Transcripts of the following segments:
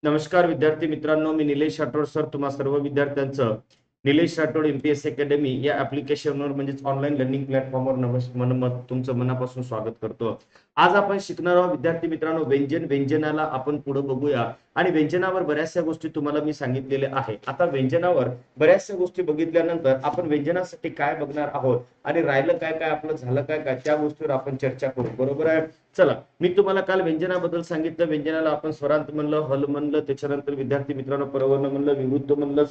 नमस्कार विद्यार्थी मित्रांनो, मी निलेश राठोड सर तुम्हा सर्व विद्यार्थ्यांचं निलेश राठोड एमपीएससी अकॅडमी या ऍप्लिकेशनवर म्हणजेच ऑनलाईन लर्निंग प्लॅटफॉर्मवर तुमचं मनापासून स्वागत करतो। आज आपण शिकणार आहोत विद्यार्थी मित्रांनो व्यंजनाला आपण पुढे बघूया आणि व्यंजनावर बऱ्याचशा गोष्टी तुम्हाला मी सांगितलेल्या आहे। आता व्यंजनावर बऱ्याचशा गोष्टी बघितल्यानंतर आपण व्यंजनासाठी काय बघणार आहोत आणि राहिलं काय काय आपलं झालं काय काय त्या गोष्टीवर आपण चर्चा करू, बरोबर आहे। चला, मी तुम्हाला काल व्यंजनाबद्दल सांगितलं। व्यंजनाला आपण स्वरांत म्हणलं, हल म्हणलं, त्याच्यानंतर विद्यार्थी मित्रांनो परवर्ण म्हणलं, विवृद्ध म्हणलं,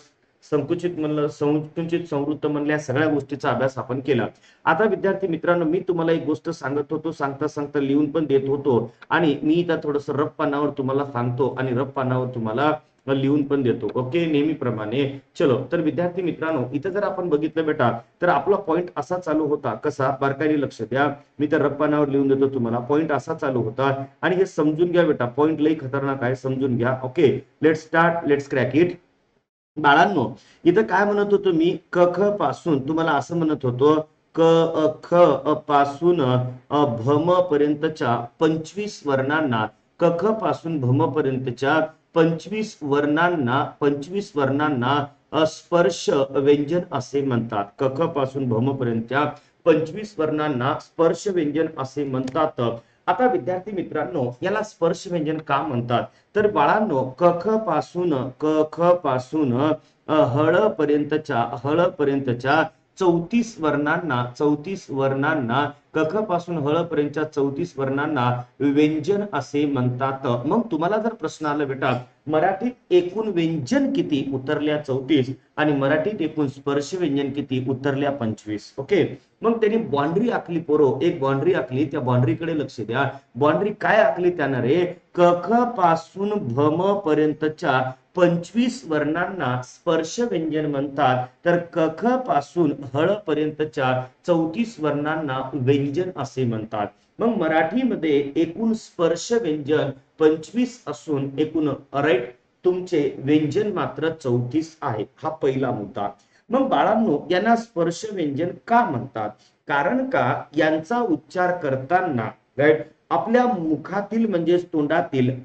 संकुचित म्हणलं, संकुचित संवृत्त म्हणलं, या सगळ्या गोष्टीचा अभ्यास आपण केला। आता विद्यार्थी मित्रांनो, मी तुम्हाला एक गोष्ट सांगत होतो, सांगता सांगता लिहून पण देत होतो आणि मी इथं थोडस रफ पानावर तुम्हाला सांगतो आणि रफ पानावर तुम्हाला लिहून पण देतो। ओके, नेहमीप्रमाणे चलो। तर विद्यार्थी मित्रांनो, इथं जर आपण बघितलं बेटा तर आपला पॉइंट असा चालू होता, कसा बारकाईने लक्ष द्या, मी तर रफ पानावर लिहून देतो तुम्हाला। पॉइंट असा चालू होता आणि हे समजून घ्या बेटा, पॉइंट लई खतरनाक आहे, समजून घ्या। Okay, let's start, let's crack it. बाळांनो, इथं काय म्हणत होतो मी, क ख पासून तुम्हाला असं म्हणत होतो, क ख पासून भम पर्यंतच्या 25 वर्णांना, क ख पासून भम पर्यंतच्या 25 वर्णांना स्पर्श व्यंजन असे म्हणतात। क ख पासून भम पर्यंतच्या 25 वर्णांना स्पर्श व्यंजन असे म्हणतात। आता विद्यार्थी मित्रांनो, याला स्पर्श व्यंजन का म्हणतात? तर बाळांनो, क ख पासून हळ पर्यंतच्या 34 वर्णांना क ख पासून हळ पर्यंतच्या 34 वर्णांना व्यंजन असे म्हणतात। मग तुम्हाला जर प्रश्न आला बेटा, मराठीत एकूण व्यंजन किती? उतरल्या 34 आणि मराठीत एकूण स्पर्श व्यंजन किती? उतरल्या 25। ओके, मग त्यांनी बाउंड्री आखली पोरो, एक बाउंड्री आखली, त्या बाउंड्रीकडे लक्ष द्या। बाउंड्री काय आखली त्यानं रे? क ख पासून भम पर्यंतच्या 25 वर्णांना स्पर्श व्यंजन म्हणतात, तर क ख पासून हळ पर्यंतच्या 34 वर्णांना व्यंजन असे म्हणतात। मग मराठीमध्ये एकूण स्पर्श व्यंजन 25 असून एकूण राईट तुमचे व्यंजन मात्र 34 आहे। हा पहिला मुद्दा। मग बाळांनो, यांना स्पर्श व्यंजन का म्हणतात? कारण का यांचा उच्चार करताना राईट आपल्या मुखातील म्हणजेच तोंडातील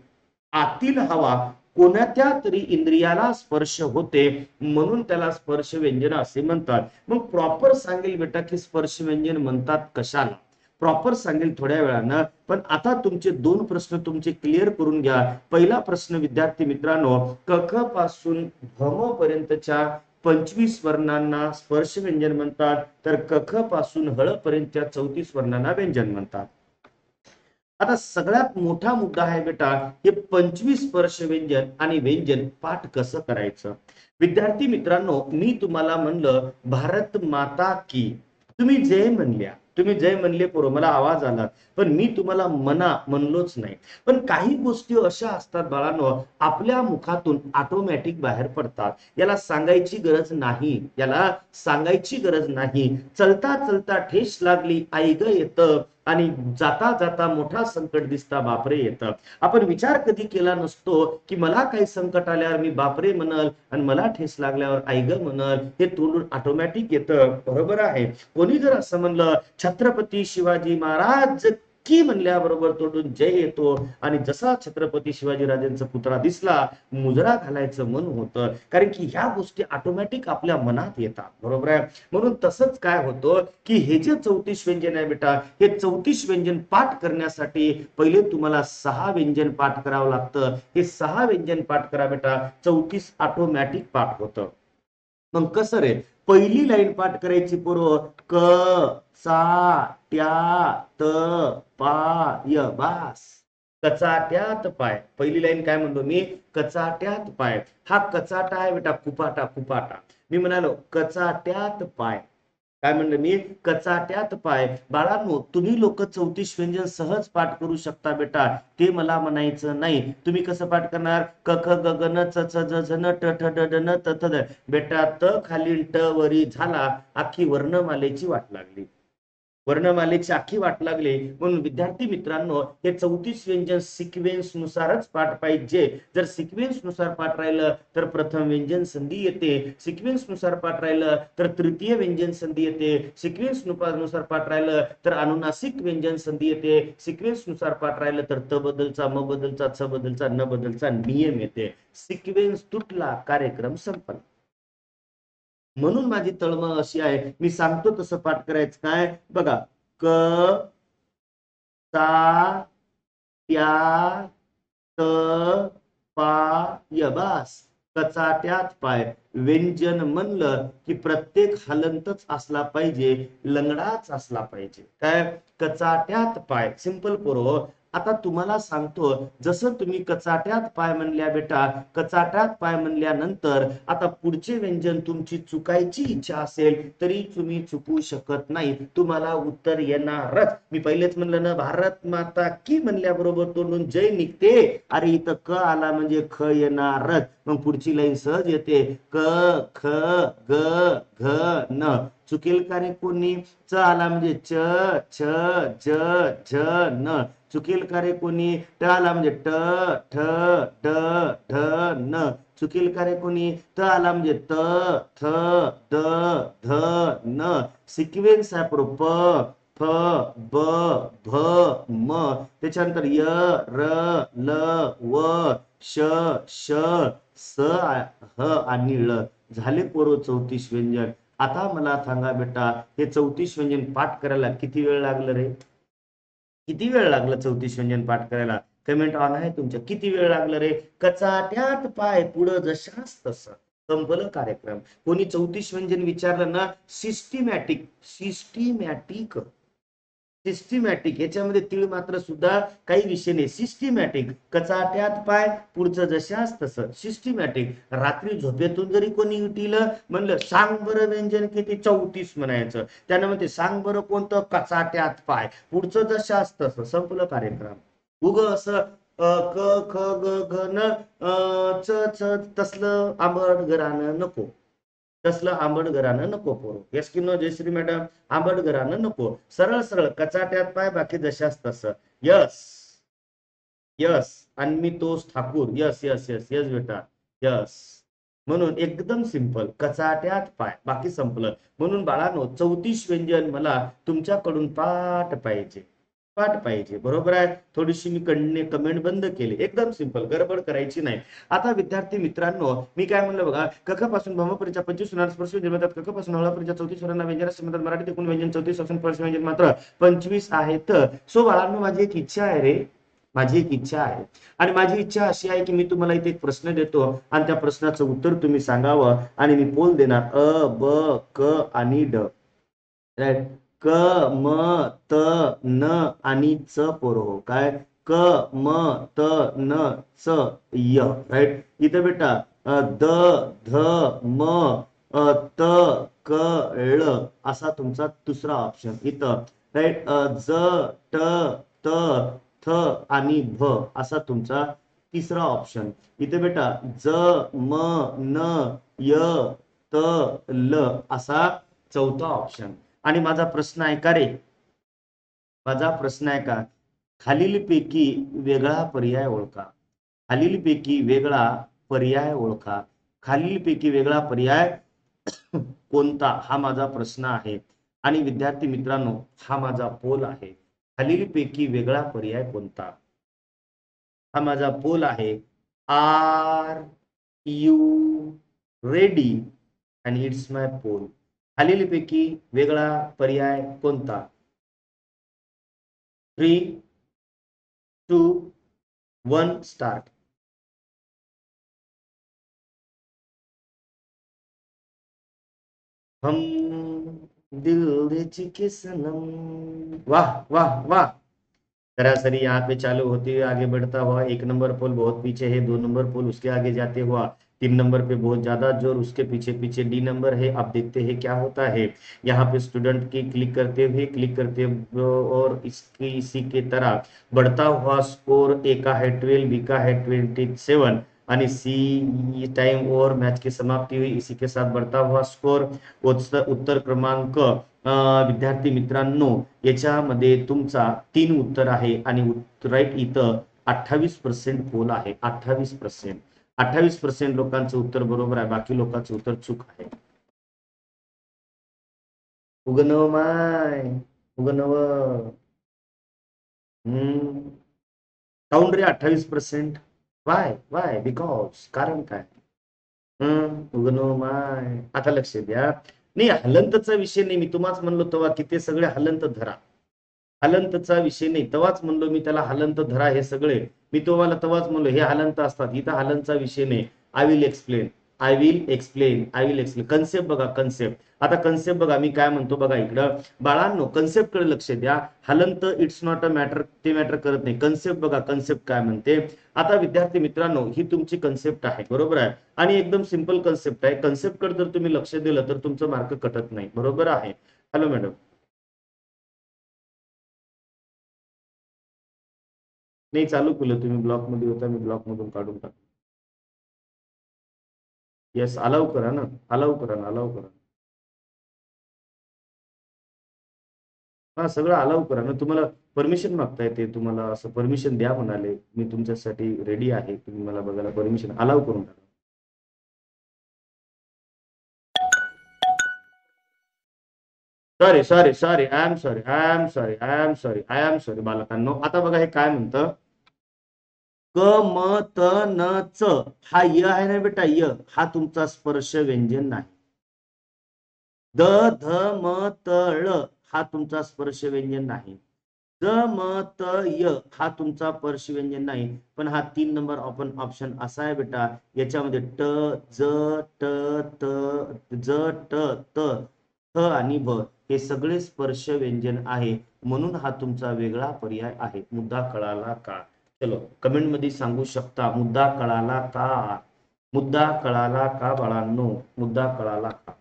आतील हवा कोणत्या तरी इंद्रियाला स्पर्श होते, म्हणून त्याला स्पर्श व्यंजन असे म्हणतात। मग प्रॉपर सांगेल बेटा की स्पर्श व्यंजन म्हणतात कशाला, प्रॉपर सांगेल थोड्या वेळानं। पण आता तुमचे दोन प्रश्न तुमचे क्लिअर करून घ्या। पहिला प्रश्न विद्यार्थी मित्रांनो, क ख पासून भम पर्यंतच्या 25 वर्णांना स्पर्श व्यंजन म्हणतात, तर क ख पासून हळ पर्यंतच्या 34 वर्णांना व्यंजन म्हणतात। आता सगळ्यात मोठा मुद्दा आहे बेटा, हे 25 स्पर्श व्यंजन आणि व्यंजन पाठ कसं करायचं। विद्यार्थी मित्रांनो, मी तुम्हाला म्हणलं भारत माता की, तुम्ही जय म्हणल्या, तुम्ही जय म्हणले पोरं, मला आवाज आला, पण मी तुम्हाला मना म्हणलोच नाही। पण काही गोष्टी अशा असतात बाळांनो, आपल्या मुखातून ऑटोमॅटिक बाहेर पडतात, याला सांगायची गरज नाही, याला सांगायची गरज नाही। चलता चलता ठेस लागली आई ग येतं आणि जाता जाता मोठा संकट दिसता बापरे येतं। आपण विचार कधी केला नसतो की मला काही संकट आल्यावर मी बापरे म्हणल आणि मला ठेस लागल्यावर आई ग म्हणल, हे तोंडून ऑटोमॅटिक येतं, बरोबर आहे। कोणी जर असं म्हणलं छत्रपती शिवाजी महाराज की म्हणल्याबरोबर तोंडून जय येतो आणि जसा छत्रपती शिवाजी राजांचा पुतळा दिसला मुजरा घालायचं मन होतं, कारण की ह्या गोष्टी ऑटोमॅटिक आपल्या मनात येतात, बरोबर आहे। म्हणून तसंच काय होतं की हे जे 34 व्यंजन आहे बेटा, हे 34 व्यंजन पाठ करण्यासाठी पहिले तुम्हाला 6 व्यंजन पाठ करावं लागतं। हे 6 व्यंजन पाठ करा बेटा, 34 ऑटोमॅटिक पाठ होतं। मग कसं रे? पहिली लाईन पाठ करायची पूर्व, क चा ट्या त पाय, बास, कचाट्यात पाय। पहिली लाईन काय म्हणतो मी? कचाट्यात पाय। हा कचाटा आहे बेटा, कुपाटा, कुपाटा। मी म्हणालो कचाट्यात पाय, काय म्हणलं मी? कचाट्यात पाय। बाळांनो, तुम्ही लोक 34 व्यंजन सहज पाठ करू शकता बेटा, ते मला म्हणायचं नाही। तुम्ही कसं पाठ करणार? क ख ग ग न च च ज झ न ट ठ ड ड न त थ द, बेटा त खाली ट वरी झाला, अख्खी वर्णमालेची वाट लागली। वर्णमालेची आखी वाट लागली. म्हणून विद्यार्थी मित्रांनो, हे 34 व्यंजन सिक्वेन्स नुसारच पाठ पाहिजे. जर सिक्वेन्स नुसार पाठ राहिलं तर प्रथम व्यंजन संधी येते, सिक्वेन्स नुसार पाठ राहिलं तर तृतीय व्यंजन संधी येते, सिक्वेन्स नुसार पाठ राहिलं तर अनुनासिक व्यंजन संधी येते, सिक्वेन्स नुसार पाठ राहिलं तर त बदलचा, म बदलचा, च बदलचा, न बदलचा नियम येते. सिक्वेन्स तुटला, कार्यक्रम संपला. म्हणून माझी तळमळ अशी आहे, मी सांगतो तसं पाठ करायचं. काय बघा, क ता त्या त पा य, बास. कचाट्यात पाय. व्यंजन म्हणलं की प्रत्येक हलंतच असला पाहिजे, लंगडाच असला पाहिजे. काय, कचाट्यात पाय, सिंपल पोरो. आता तुम्हाला सांगतो, जसं तुम्ही कचाट्यात पाय म्हणल्या बेटा, कचाट्यात पाय म्हणल्यानंतर आता पुढचे व्यंजन तुमची चुकायची इच्छा असेल तरी तुम्ही चुकू शकत नाही, तुम्हाला उत्तर येणारच. मी पहिलेच म्हणलं ना, भारत माता की म्हणल्याबरोबर तोंडून जय निघते. अरे इथं क आला म्हणजे ख येणारच. मग पुढची लाईन सहज येते, क ख ग घ न. चुकेल का रे कोणी? च आला म्हणजे च छ ज झ न. चुकेल का रे कोणी? ट आला म्हणजे ट ठ ड ढ न. चुकेल का रे कोणी? त आला म्हणजे त थ द ध न. सिक्वेन्स आहे प फ ब भ म. त्याच्यानंतर य र ल व श श स ह आणि ळ. झाले पोरो 34 व्यंजन. आता मला सांगा बेटा, हे 34 व्यंजन पाठ करायला किती वेळ लागलं रे? किती वेळ लागला 34 व्यंजन पाठ करायला? कमेंट ऑन आहे तुमच्या. किती वेळ लागलं रे? कचाट्यात पाय, पुढं जशास तसं, संपलं कार्यक्रम. कोणी 34 व्यंजन विचारलं ना, सिस्टमॅटिक सिस्टमॅटिक सिस्टमॅटिक याच्यामध्ये तीळ मात्र सुद्धा काही विषय नाही. सिस्टमॅटिक, कचाट्यात पाय, पुढचं जशास तसं, सिस्टमॅटिक. रात्री झोपेतून जरी कोणी उठिलं म्हणलं सांग बरं व्यंजन किती, 34 म्हणायचं. त्यानं म्हणते सांग बरं कोणतं, कचाट्यात पाय, पुढचं जशास तसं, संपलं कार्यक्रम. उग असं क ख ग घ न च च तसलं आंबट घरानं नको, तसलं आंबट घरानं नको पोरो. येस की नो जयश्री मॅडम? आंबट घरानं नको. सरळ सरळ कचाट्यात पाय, बाकी जशास तसं. Yes yes. आणि मी तोच Thakur. Yes yes yes yes बेटा, यस. म्हणून एकदम सिंपल, कचाट्यात पाय, बाकी संपलं. म्हणून बाळांनो, 34 व्यंजन मला तुमच्याकडून पाठ पाहिजे, पाठ पाहिजे. बरोबर आहे? थोडीशी मी कमेंट बंद केली. एकदम सिंपल, गडबड करायची नाही. आता विद्यार्थी मित्रांनो, मी काय म्हणलं बघा, कख पासून भमपर्यंत 25 स्वरांना स्पर्श व्यंजन म्हणतात, कख पासून हळपर्यंत 34 स्वरांना व्यंजन असं म्हणतात. मराठीत एकूण व्यंजन 34 असून स्पर्श व्यंजन मात्र 25 आहेत. सो बाळांनो, माझी एक इच्छा आहे रे, माझी एक इच्छा आहे. आणि माझी इच्छा अशी आहे की मी तुम्हाला इथे एक प्रश्न देतो आणि त्या प्रश्नाचं उत्तर तुम्ही सांगावं आणि मी पोल देणार. अ ब क आणि ड. राईट? क म त न आणि च पोरो. काय? क म त न च य. राईट? इथं बेटा द ध म त क ळ असा तुमचा दुसरा ऑप्शन इथं. राईट? ज ट त थ आणि भ असा तुमचा तिसरा ऑप्शन इथे बेटा. ज म न य त ल असा चौथा ऑप्शन. आणि माझा प्रश्न आहे का रे, माझा प्रश्न आहे का, खालीलपैकी वेगळा पर्याय ओळखा. खालीलपैकी वेगळा पर्याय ओळखा. खालीलपैकी वेगळा पर्याय कोणता, हा माझा प्रश्न आहे. आणि विद्यार्थी मित्रांनो, हा माझा पोल आहे. खालीलपैकी वेगळा पर्याय कोणता, हा माझा पोल आहे. Are you ready? आणि इट्स माय पोल. खालीलपैकी वेगळा पर्याय कोणता? 3 2 1 स्टार्ट. हम दिल दे चुके सनम. वाह वाह वाह. सरासरी यहाँ पे चालू होते हुए आगे बढ़ता हुआ 1 नंबर पोल बहुत पीछे है, 2 नंबर पोल उसके आगे जाते हुआ 3 नंबर पे बहुत ज्यादा जोर, उसके पीछे पीछे डी नंबर है. अब देखते हैं क्या होता है. यहाँ पे स्टूडेंट की क्लिक करते हुए और इसी के तरह बढ़ता हुआ स्कोर. ए का है 12, बी का है 27, आणि सी टाइम ओवर मैच की समाप्ति हुई, इसी के साथ बढ़ता हुआ स्कोर। उत्तर क्रमांक विद्यार्थी मित्रांनो याच्यामध्ये तुमचा 3 उत्तर आहे आणि राईट इथं 28% पोल आहे। 28% लोकांचं उत्तर बरोबर आहे, बाकी लोकांचं उत्तर चूक आहे। उगनव माय उगनव काऊन रे 28%? वाय बिकॉज कारण काय? उगनव माय आता लक्ष द्या। नाही हलंतचा विषय नाही, मी तुम्हाच म्हणलो तेव्हा की ते सगळे हलंत धरा, हलंतचा विषय नाही, तेव्हाच म्हणलो मी त्याला हलंत धरा हे सगळे, मी तुम्हाला तेव्हाच म्हणलो हे हलंत असतात, इथं हलंतचा विषय नाही। आय विल एक्सप्लेन कन्सेप्ट बघा, कन्सेप्ट आता कन्सेप्ट बघा, मी काय म्हणतो बघा इकडं बाळांनो, कन्सेप्ट कडे लक्ष द्या। हलंत इट्स नॉट अ मॅटर, ते मॅटर करत नाही। कन्सेप्ट बघा, कन्सेप्ट काय म्हणते। आता विद्यार्थी मित्रांनो ही तुमची कन्सेप्ट आहे, बरोबर आहे, आणि एकदम सिंपल कन्सेप्ट आहे। कन्सेप्ट कडे जर तुम्ही लक्ष दिलं तर तुमचं मार्क कटत नाही, बरोबर आहे। हॅलो मॅडम, नाही चालू केलं, तुम्ही ब्लॉक मध्ये होता, मी ब्लॉक मधून काढून टाकतो। येस, अलाउ करा ना, अलाउ करा ना, अलाउ करा। हा सगळं अलाउ करा ना, तुम्हाला परमिशन मागता येते, तुम्हाला असं परमिशन द्या म्हणाले, मी तुमच्यासाठी रेडी आहे, तुम्ही मला बघायला परमिशन अलाउ करून टाका। सॉरी आय एम सॉरी बालकांनो। आता बघा हे काय म्हणतं, क म त न च, हा य आहे ना बेटा, य हा तुमचा स्पर्श व्यंजन नाही। द ध म त ळ हा तुमचा स्पर्श व्यंजन नाही। ज म त य हा तुमचा स्पर्श व्यंजन नाही, पण हा 3 नंबर ऑप्शन असा आहे बेटा, याच्यामध्ये ट ज ट त ज ट त थ आणि भ हे सगळे स्पर्श व्यंजन आहे, म्हणून हा तुमचा वेगळा पर्याय आहे। मुद्दा कळाला का? चलो कमेंट मध्ये सांगू शकता, मुद्दा कळाला का? मुद्दा कळाला का बाळांनो? मुद्दा कळाला का?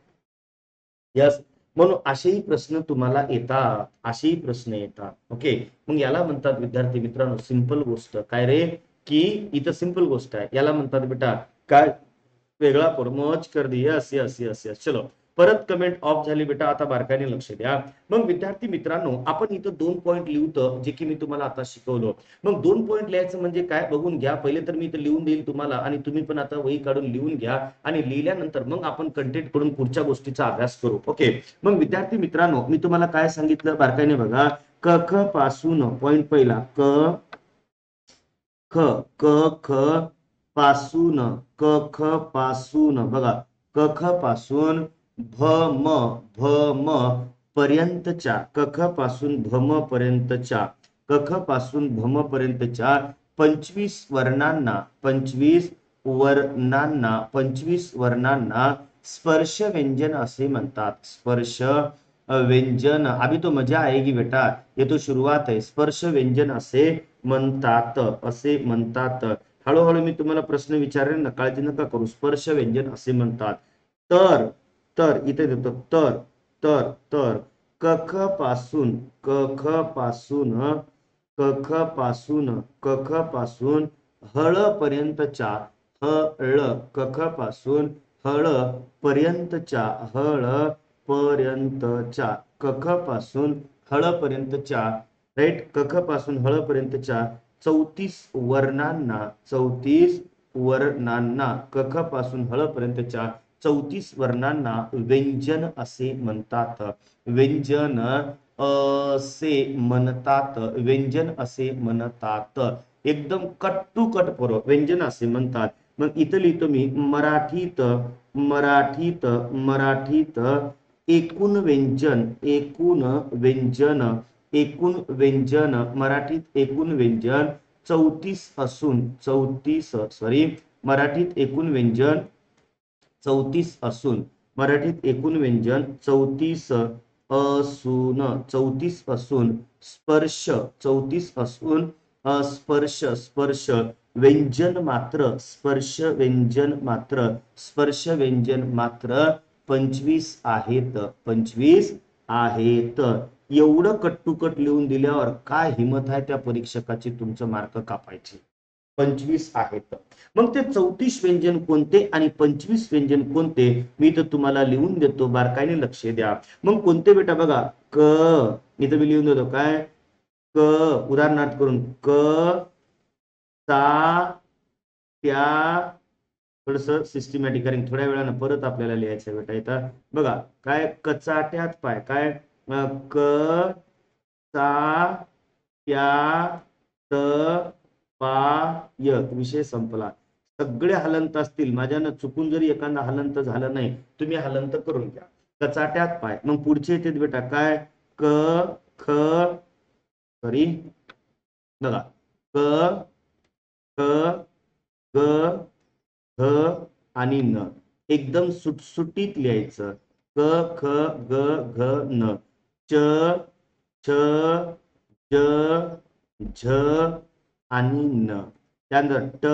यस, म्हणून असेही प्रश्न तुम्हाला येतात, असेही प्रश्न येतात। ओके, मग याला म्हणतात विद्यार्थी मित्रांनो सिंपल गोष्ट काय रे, की इथं सिंपल गोष्ट आहे, याला म्हणतात बेटा काय, वेगळा फॉर्मच कर दी। यस यस यस यस, चलो परत कमेंट ऑफ झाली बेटा, आता बारकाईने लक्ष द्या। मग विद्यार्थी मित्रांनो आपण इथं 2 पॉइंट लिहतो, जे की मी तुम्हाला आता शिकवलो। मग 2 पॉइंट लिहायचं म्हणजे काय बघून घ्या, पहिले तर मी इथं लिहून देईल तुम्हाला, आणि तुम्ही पण आता वही काढून लिहून घ्या, आणि लिहिल्यानंतर मग आपण कंटेंट कडून पुढच्या गोष्टीचा अभ्यास करू। ओके, मग विद्यार्थी मित्रांनो मी तुम्हाला काय सांगितलं बारकाईने बघा, क ख पासून पॉइंट पहिला, क ख क ख पासून, क ख पासून बघा, क ख पासून भ म पर्यंतच्या, क ख पासून भ म पर्यंतच्या, क ख पासून भ म पर्यंतच्या 25 वर्णांना, 25 वर्णांना स्पर्श व्यंजन असे म्हणतात। स्पर्श व्यंजन, अभी तो मजा आएगी बेटा, ये तो शुरुआत है। स्पर्श व्यंजन असे म्हणतात, असे म्हणतात। हळूहळू मी तुम्हाला प्रश्न विचारेन ना, काळजी नका करू। स्पर्श व्यंजन असे म्हणतात। तर तर इथे देतो, तर क ख पासून, क ख पासून, क ख पासून, क ख पासून हळ पर्यंतच्या, हळ क ख पासून हळ पर्यंतच्या, हळ पर्यंतच्या, क ख पासून हळ पर्यंतच्या, राईट, क ख पासून हळ पर्यंतच्या 34 वर्णांना, 34 वर्णांना, क ख पासून हळ पर्यंतच्या 34 वर्णांना व्यंजन असे म्हणतात। व्यंजन असे म्हणतात, व्यंजन असे म्हणतात। एकदम कट टू कट पोरं, व्यंजन असे म्हणतात। मग इथं लिहितो मी मराठीत, मराठीत, मराठीत एकूण व्यंजन, एकूण व्यंजन, एकूण व्यंजन, मराठीत एकूण व्यंजन 34 असून, 34 सॉरी, मराठीत एकूण व्यंजन 34 असून, मराठीत एकूण व्यंजन 34 असून, 34 असून स्पर्श, 34 असून स्पर्श, स्पर्श व्यंजन मात्र, स्पर्श व्यंजन मात्र, स्पर्श व्यंजन मात्र 25 आहेत, 25 आहेत। एवढं कट टू कट लिहून दिल्यावर काय हिंमत आहे त्या परीक्षकाची तुमचं मार्क कापायची? 25 आहेत. मग ते 34 व्यंजन कोणते आणि 25 व्यंजन कोणते, मी तर तुम्हाला लिहून देतो, बारकाईने लक्ष द्या. मग कोणते बेटा बघा, क, इथं मी लिहून देतो काय, क, उदाहरणार्थ करून क, सा, त्या, थोडस सिस्टमॅटिक, कारण थोड्या वेळानं परत आपल्याला लिहायचं बेटा. इथं बघा काय, कचाट्यात पाय काय, क, सा, त्या, त, पा, य, विषय संपला. सगळे हलंत असतील, माझ्यानं चुकून जरी एखादा हलंत झालं नाही, तुम्ही हलंत करून घ्या. कचाट्यात पाय. मग पुढचे येतात बेटा काय, क, ख, सॉरी बघा, क, ख, ग, घ आणि न. एकदम सुटसुटीत लिहायचं. क, ख, ग, घ, न. च, छ, ज, झ आणि न. त्यानंतर ट,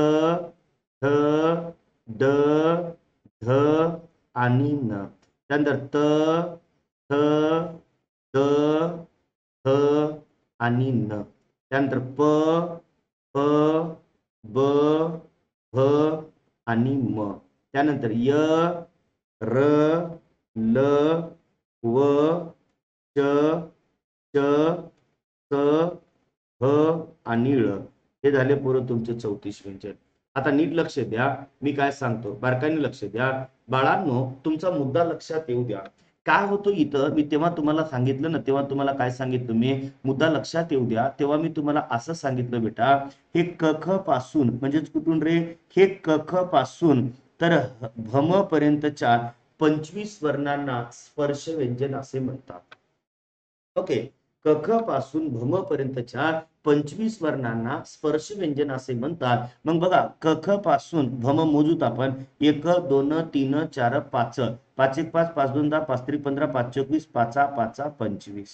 ठ, ड, ध आणि न. त्यानंतर त, थ, द, ह आणि न. त्यानंतर प, फ, ब, भ आणि म. त्यानंतर य, र, ल, व, च, च, स, ह आणि ळ. हे झाले पोरं तुमचे 34 व्यंजन. आता नीट लक्ष द्या, मी काय सांगतो बारकाईने लक्ष द्या. बाळांनो, तुमचा मुद्दा लक्षात येऊ द्या. काय होतं इथं, मी तेव्हा तुम्हाला सांगितलं ना, तेव्हा तुम्हाला काय सांगितलं मी, मुद्दा लक्षात येऊ द्या. तेव्हा मी तुम्हाला असं सांगितलं बेटा, हे क ख पासून, म्हणजेच कुठून रे, हे क ख पासून तर भम पर्यंतच्या 25 वर्णांना स्पर्श व्यंजन असे म्हणतात. ओके, क ख पासून भम पर्यंतच्या 25 वर्णांना स्पर्श व्यंजन असे म्हणतात. मग बघा, क ख पासून भम मोजूत आपण, 1 2 3 4 5, 5 1 5, 5 2 10, 5 3 15, 5 24, 5 5 25.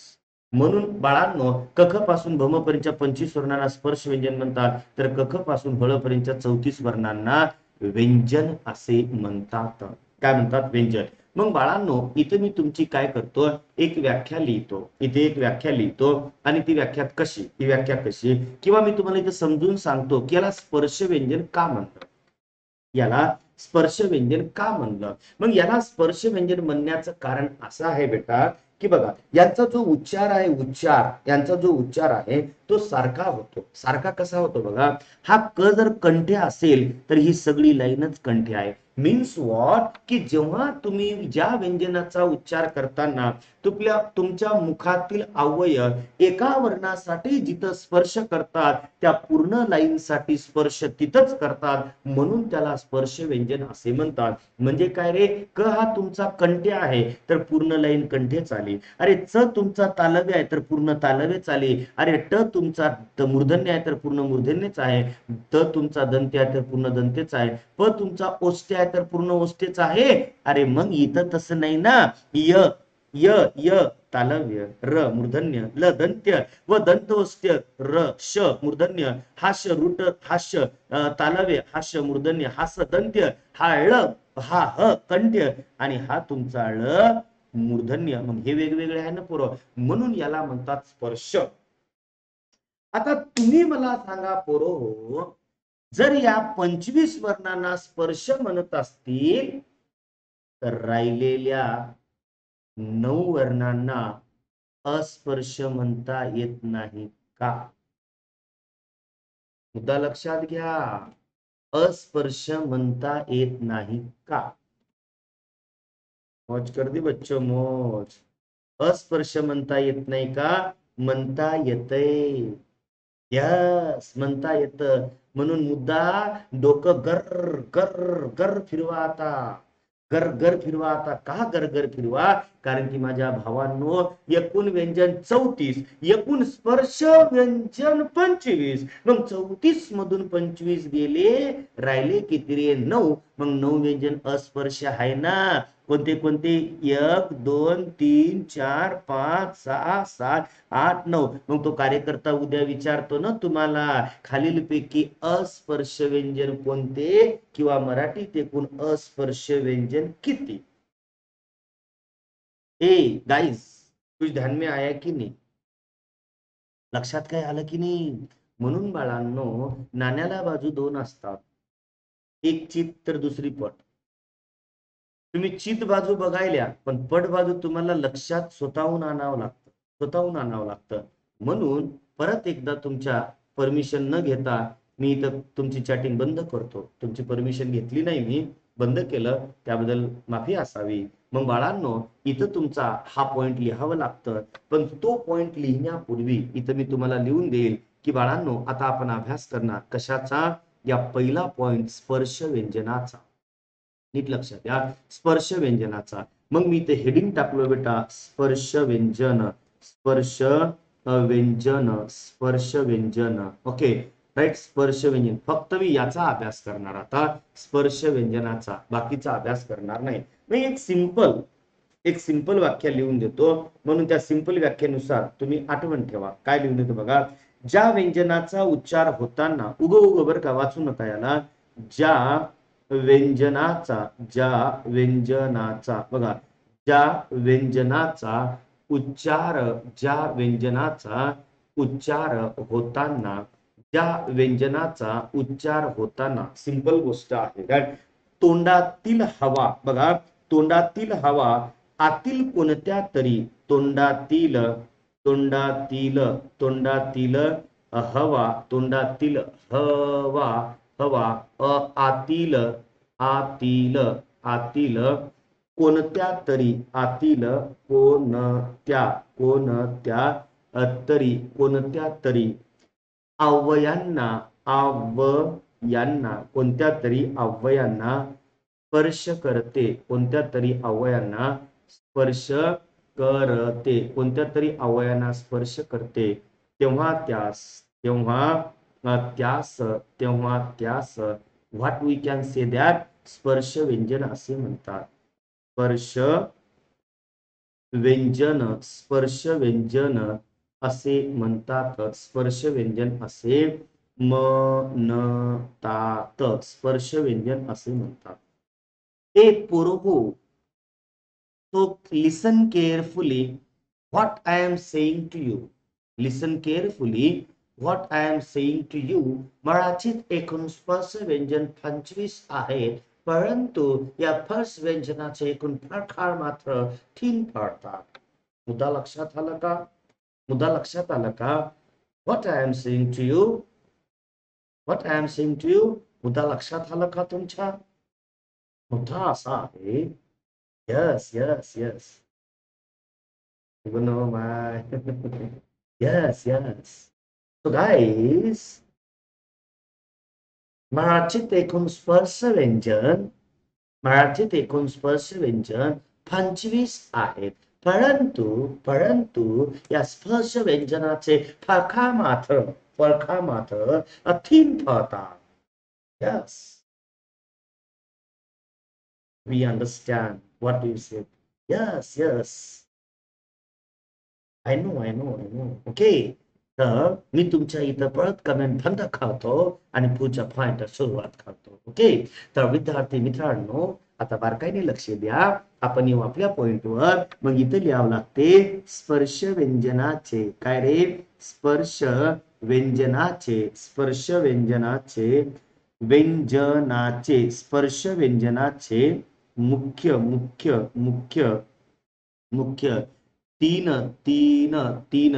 म्हणून बाळांनो, क ख पासून भम पर्यंतच्या 25 वर्णांना स्पर्श व्यंजन म्हणतात, तर क ख पासून हळ पर्यंतच्या 34 वर्णांना व्यंजन असे म्हणतात. काय म्हणतात, व्यंजन. मग बाळांनो, इथे मी तुमची काय करतो, एक व्याख्या लिहितो. इथे एक व्याख्या लिहितो आणि ती व्याख्या कशी, ती व्याख्या कशी, किंवा मी तुम्हाला इथे समजून सांगतो की याला स्पर्श व्यंजन का म्हणतात, याला स्पर्श व्यंजन का म्हणलं. मग याला स्पर्श व्यंजन म्हणण्याचं कारण असं आहे बेटा, की बघा, यांचा जो उच्चार आहे, यांचा जो उच्चार आहे तो सारखा होतो. सारखा कसा होतो बघा, हा क जर कंठे असेल तर ही सगळी लाईनच कंठे आहे. मीन्स व्हॉट, की जेव्हा तुम्ही ज्या व्यंजनाचा उच्चार करताना तुमच्या मुखातील अवयव एका वर्णासाठी जिथं स्पर्श करतात, त्या पूर्ण लाईनसाठी स्पर्श तिथंच करतात, म्हणून त्याला स्पर्श व्यंजन असे म्हणतात. म्हणजे काय रे, क हा तुमचा कंठे आहे तर पूर्ण लाईन कंठेच आली. अरे च तुमचा तालव्य आहे तर पूर्ण तालव्यच आली. अरे ट तुमचा मूर्धन्य आहे तर पूर्ण मूर्धन्यच आहे. त तुमचा दंत्य आहे तर पूर्ण दंतेच आहे. प तुमचा ओष्ठ्य आहे तर पूर्ण ओष्ठ्यच आहे. अरे मग इथं तसं नाही ना. य य य तालव्य, र मूर्धन्य, ल दंत्य व दंतोष्ठ्य, र श मूर्धन्य, हास्य रुट हास्य तालव्य, हास्य मूर्धन्य, हास दंत्य, हा ळ, हा ह कंठ्य आणि हा तुमचा ळ मूर्धन्य. मग हे वेगवेगळे आहे ना पोरं, म्हणून याला म्हणतात स्पर्श. आता तुम्ही मला सांगा पोरो, जर या 25 वर्णांना स्पर्श म्हणत असतील तर राहिलेल्या 9 वर्णांना अस्पर्श म्हणता येत नाही का? मुद्दा लक्षात घ्या, अस्पर्श म्हणता येत नाही का? मौज कर दी बच्चों, मौज. अस्पर्श म्हणता येत नाही का? म्हणता येतय. यस, म्हणता येत. म्हणून मुद्दा डोकं गर गर गर फिरवा आता, गर गर फिरवा आता. का गर गर फिरवा? कारण की माझ्या भावांनो, एकूण व्यंजन 34, एकूण स्पर्श व्यंजन 25. मग 34 मधून 25 गेले, राहिले किती रे? 9. मग 9 व्यंजन अस्पर्श आहे ना. कोणते कोणते? 1 2 3 4 5 6 7 8 9. मग तो कार्यकर्ता उद्या विचारतो ना तुम्हाला, खालीलपैकी अस्पर्श व्यंजन कोणते, किंवा मराठीत एकूण अस्पर्श व्यंजन किती? ए गाइस, कुछ ध्यान में आया की नाही? लक्षात काय आलं की नाही? म्हणून बाळांनो, नाण्याला बाजू दोन असतात, एक चित तर दुसरी पट. तुम्ही चित बाजू बघायल्या, पण पट बाजू तुम्हाला लक्षात स्वतःहून आणावं लागतं, स्वतःहून आणावं लागतं. म्हणून परत एकदा तुमच्या परमिशन न घेता मी इथं तुमची चॅटिंग बंद करतो. तुमची परमिशन घेतली नाही, मी बंद केलं, त्याबद्दल माफी असावी. मग बाळांनो, इथं तुमचा हा पॉइंट लिहावं लागतं, पण तो पॉइंट लिहिण्यापूर्वी इथं मी तुम्हाला लिहून देईल की बाळांनो, आता आपण अभ्यास करणार कशाचा? या पहिला पॉइंट स्पर्श व्यंजनाचा. नीट लक्षात घ्या, स्पर्श व्यंजनाचा. मग मी ते हेडिंग टाकलो बेटा, स्पर्श व्यंजन, स्पर्श व्यंजन, स्पर्श व्यंजन. ओके राईट, स्पर्श व्यंजन. फक्त मी याचा अभ्यास करणार आता, स्पर्श व्यंजनाचा, बाकीचा अभ्यास करणार नाही. मी एक सिंपल वाक्य लिहून देतो, म्हणून त्या सिंपल व्याख्येनुसार तुम्ही आठवण ठेवा. काय लिहून देतो बघा, ज्या व्यंजनाचा उच्चार होताना, उगं बरं का, वाचू नका याला, ज्या व्यंजनाचा, ज्या व्यंजनाचा, बघा, ज्या व्यंजनाचा उच्चार, ज्या व्यंजनाचा उच्चार होताना, ज्या व्यंजनाचा उच्चार होताना, सिंपल गोष्ट आहे काय, तोंडातील हवा, बघा, तोंडातील हवा आतील कोणत्या तरी, तोंडातील, तोंडातील, तोंडातील हवा, तोंडातील हवा, हवा आतील, आतील, आतील कोणत्या तरी, आतील कोणत्या, कोणत्या तरी, कोणत्या तरी अवयांना, अवयांना, कोणत्या तरी अवयांना स्पर्श करते, कोणत्या तरी अवयांना स्पर्श करते, कोणत्या तरी अवयांना स्पर्श करते, तेव्हा त्यास, तेव्हा त्यास, तेव्हा त्यास what we can say that, स्पर्श व्यंजन असे म्हणतात. स्पर्श व्यंजन, स्पर्श व्यंजन असे म्हणतात, स्पर्श व्यंजन असे म्हणतात, स्पर्श व्यंजन असे म्हणतात. ए पोरगो, so listen carefully what I am saying to you. Listen carefully what I am saying to you. मराठीत एकूण स्पर्श व्यंजन 25 आहेत, परंतु या स्पर्श व्यंजनाचे एकूण प्रकार मात्र 3 पडतात. मुद्दा लक्षात आला का? मुद्दा लक्षात आला का? What I am saying to you, what I am saying to you, मुद्दा लक्षात आला का तुमच्या? मुद्दा असा आहे, yes, yes, yes. You know my yes, yes. So guys, मराठीत एकूण स्पर्श व्यंजन, मराठीत एकूण स्पर्श व्यंजन 25 आहेत, परंतु या स्पर्श व्यंजनाचे प्रकार मात्र 3 पडतात. Yes. We understand what you said. Yes, yes. I know. Okay. तर मी तुमच्या इथं परत कमेंट बंद करतो आणि पुढच्या पॉइंट सुरुवात करतो. ओके. तर विद्यार्थी मित्रांनो, आता बारकाईने लक्ष द्या. आपण येऊ आपल्या पॉइंटवर. मग इथं लिहावं लागते स्पर्श व्यंजनाचे, काय रे, स्पर्श व्यंजनाचे, स्पर्श व्यंजनाचे, व्यंजनाचे, स्पर्श व्यंजनाचे मुख्य मुख्य मुख्य मुख्य तीन तीन तीन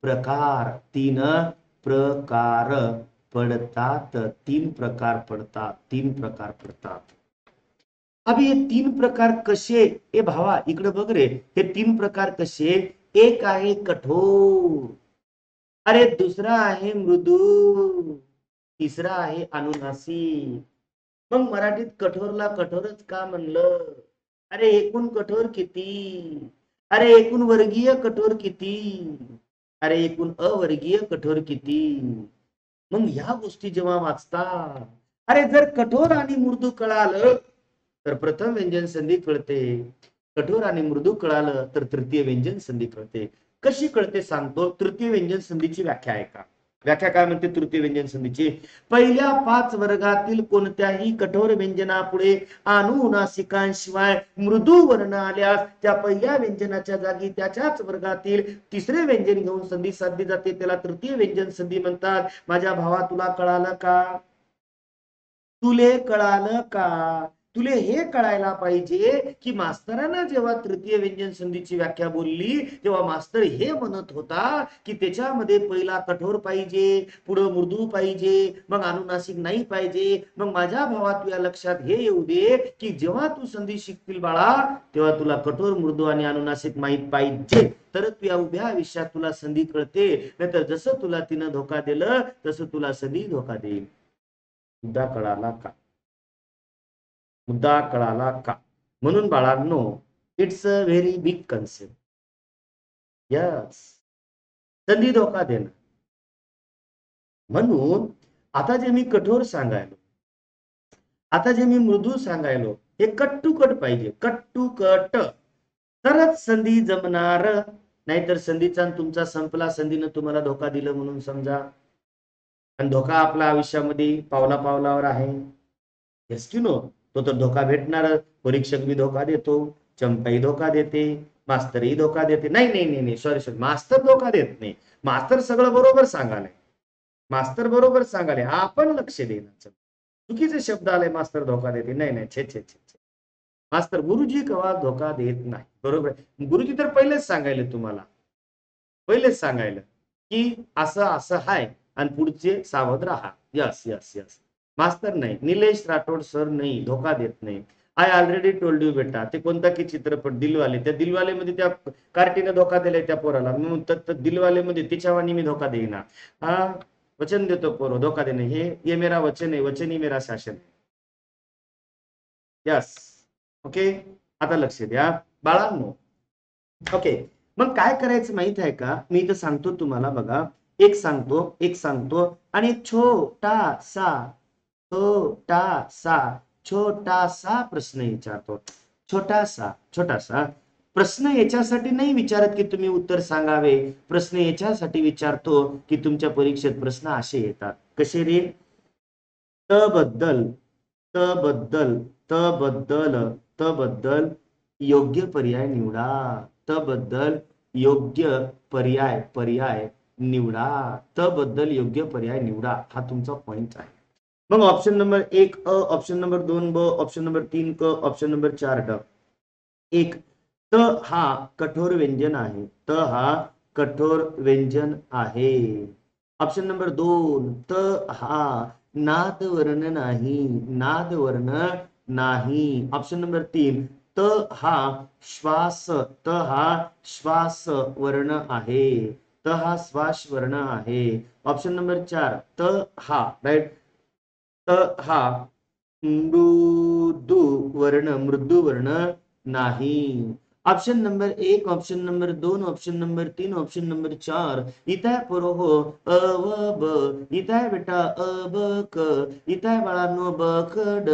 प्रकार, तीन प्रकार पडतात, 3 प्रकार पडतात, 3 प्रकार पडतात. अब हे 3 प्रकार कसे? ए भावा इकडे बघ रे, हे 3 प्रकार कसे? एक आहे कठोर, अरे दुसरा आहे मृदू, तिसरा आहे अनुनासिक. मग मराठीत कठोरला कठोरच का म्हणलं? अरे एकूण कठोर किती? अरे एकूण वर्गीय कठोर किती? अरे एकूण अवर्गीय कठोर किती? मग ह्या गोष्टी जेव्हा वाचता, अरे जर कठोर आणि मृदू कळालं तर प्रथम व्यंजन संधी कळते, कठोर आणि मृदू कळालं तर तृतीय व्यंजन संधी कळते. कशी कळते सांगतो. तृतीय व्यंजन संधीची व्याख्या आहे का? व्याख्या काय म्हणते तृतीय व्यंजन संधीची? पहिल्या 5 वर्गातील कोणत्याही कठोर व्यंजनापुढे अनुनासिकांशिवाय मृदू वर्ण आल्यास त्या पहिल्या व्यंजनाच्या जागी त्याच्याच वर्गातील तिसरे व्यंजन घेऊन संधी साधली जाते, त्याला तृतीय व्यंजन संधी म्हणतात. माझ्या भावा, तुला कळालं का? तुले कळालं का? तुले हे कळायला पाहिजे की मास्तरांना जेव्हा तृतीय व्यंजन संधीची व्याख्या बोलली तेव्हा मास्तर हे म्हणत होता की त्याच्यामध्ये पहिला कठोर पाहिजे, पुढं मृदू पाहिजे, मग अनुनासिक नाही पाहिजे. मग माझ्या भावा, तुझ्या लक्षात हे येऊ दे की जेव्हा तू संधी शिकतील बाळा तेव्हा तुला कठोर, मृदू आणि अनुनासिक माहित पाहिजे, तर तू या उभ्या आयुष्यात तुला संधी कळते. नाहीतर जसं तुला तिनं धोका दिलं तसं तुला संधी धोका देईल. मुद्दा कळाला का? मुद्दा कळाला का? म्हणून बाळांनो, it's a very big concept. Yes, संधी धोका देणं. म्हणून आता जे मी कठोर सांगायलो, आता जे मी मृदू सांगायलो, हे कट टू कट पाहिजे, कट टू कट, तरच संधी जमणार. नाहीतर संधीचा तुमचा संपला, संधीनं तुम्हाला धोका दिलं म्हणून समजा. आणि धोका आपल्या आयुष्यामध्ये पावला पावलावर आहे. येस की नो? तो तर धोका भेटणार. परीक्षक भी धोका देतो, चंपाई धोका देते, मास्तरही धोका देते. नाही नाही नाही नाही, सॉरी, मास्तर धोका देत नाही. मास्तर सगळं बरोबर सांगाले, मास्तर बरोबर सांगाले, आपण लक्ष देण्याचं. चुकीचे शब्द आले, मास्तर धोका देते. नाही नाही, छे छे छे छे. मास्तर, गुरुजी कवा धोका देत नाही. बरोबर. गुरुजी तर पहिलेच सांगायले तुम्हाला, पहिलेच सांगायला की असं असं हाय आणि पुढचे सावध राहा. Yes yes yes. मास्तर नाही, निलेश राठोड सर नाही, धोका देत नाही. आय ऑलरेडी टोल्ड यू बेटा. ते कोणता की चित्रपट दिलवाले, त्या दिलवाले मध्ये त्या कार्टीने धोका दिलाय त्या पोराला. दिलवाले मध्ये तिच्यावानी मी धोका देईना. हा, वचन देतो पोरो, धोका देणे. हे मेरा वचन आहे, वचन ही मेरा शासन. यस. ओके, आता लक्ष द्या बाळांनो. ओके, मग काय करायचं माहित आहे का? मी इथं सांगतो तुम्हाला, बघा, एक सांगतो आणि एक छोटासा प्रश्न विचारतो. छोटासा प्रश्न याच्यासाठी नाही विचारत की तुम्ही उत्तर सांगावे. प्रश्न याच्यासाठी विचारतो की तुमच्या परीक्षेत प्रश्न असे येतात. कसे रे? त बद्दल योग्य पर्याय निवडा. त बद्दल योग्य पर्याय निवडा. त बद्दल योग्य पर्याय निवडा. हा तुमचा पॉइंट आहे. मग ऑप्शन नंबर 1 अ, ऑप्शन नंबर 2 ब, ऑप्शन नंबर 3 क, ऑप्शन नंबर 4 ड. 1, त हा कठोर व्यंजन आहे. त हा कठोर व्यंजन आहे. ऑप्शन नंबर 2, त हा नाद वर्ण नाही. नाद वर्ण नाही. ऑप्शन नंबर 3, त हा श्वास वर्ण आहे. त हा श्वास वर्ण आहे. ऑप्शन नंबर 4, त हा राईट, त हा मृदू वर्ण नाही. Option number 1, option number 2, option number 3, option number 4. इथं आहे पोरो हो अ व ब. इथं आहे बेटा अ ब क. इथं आहे बाळांनो ब क ड.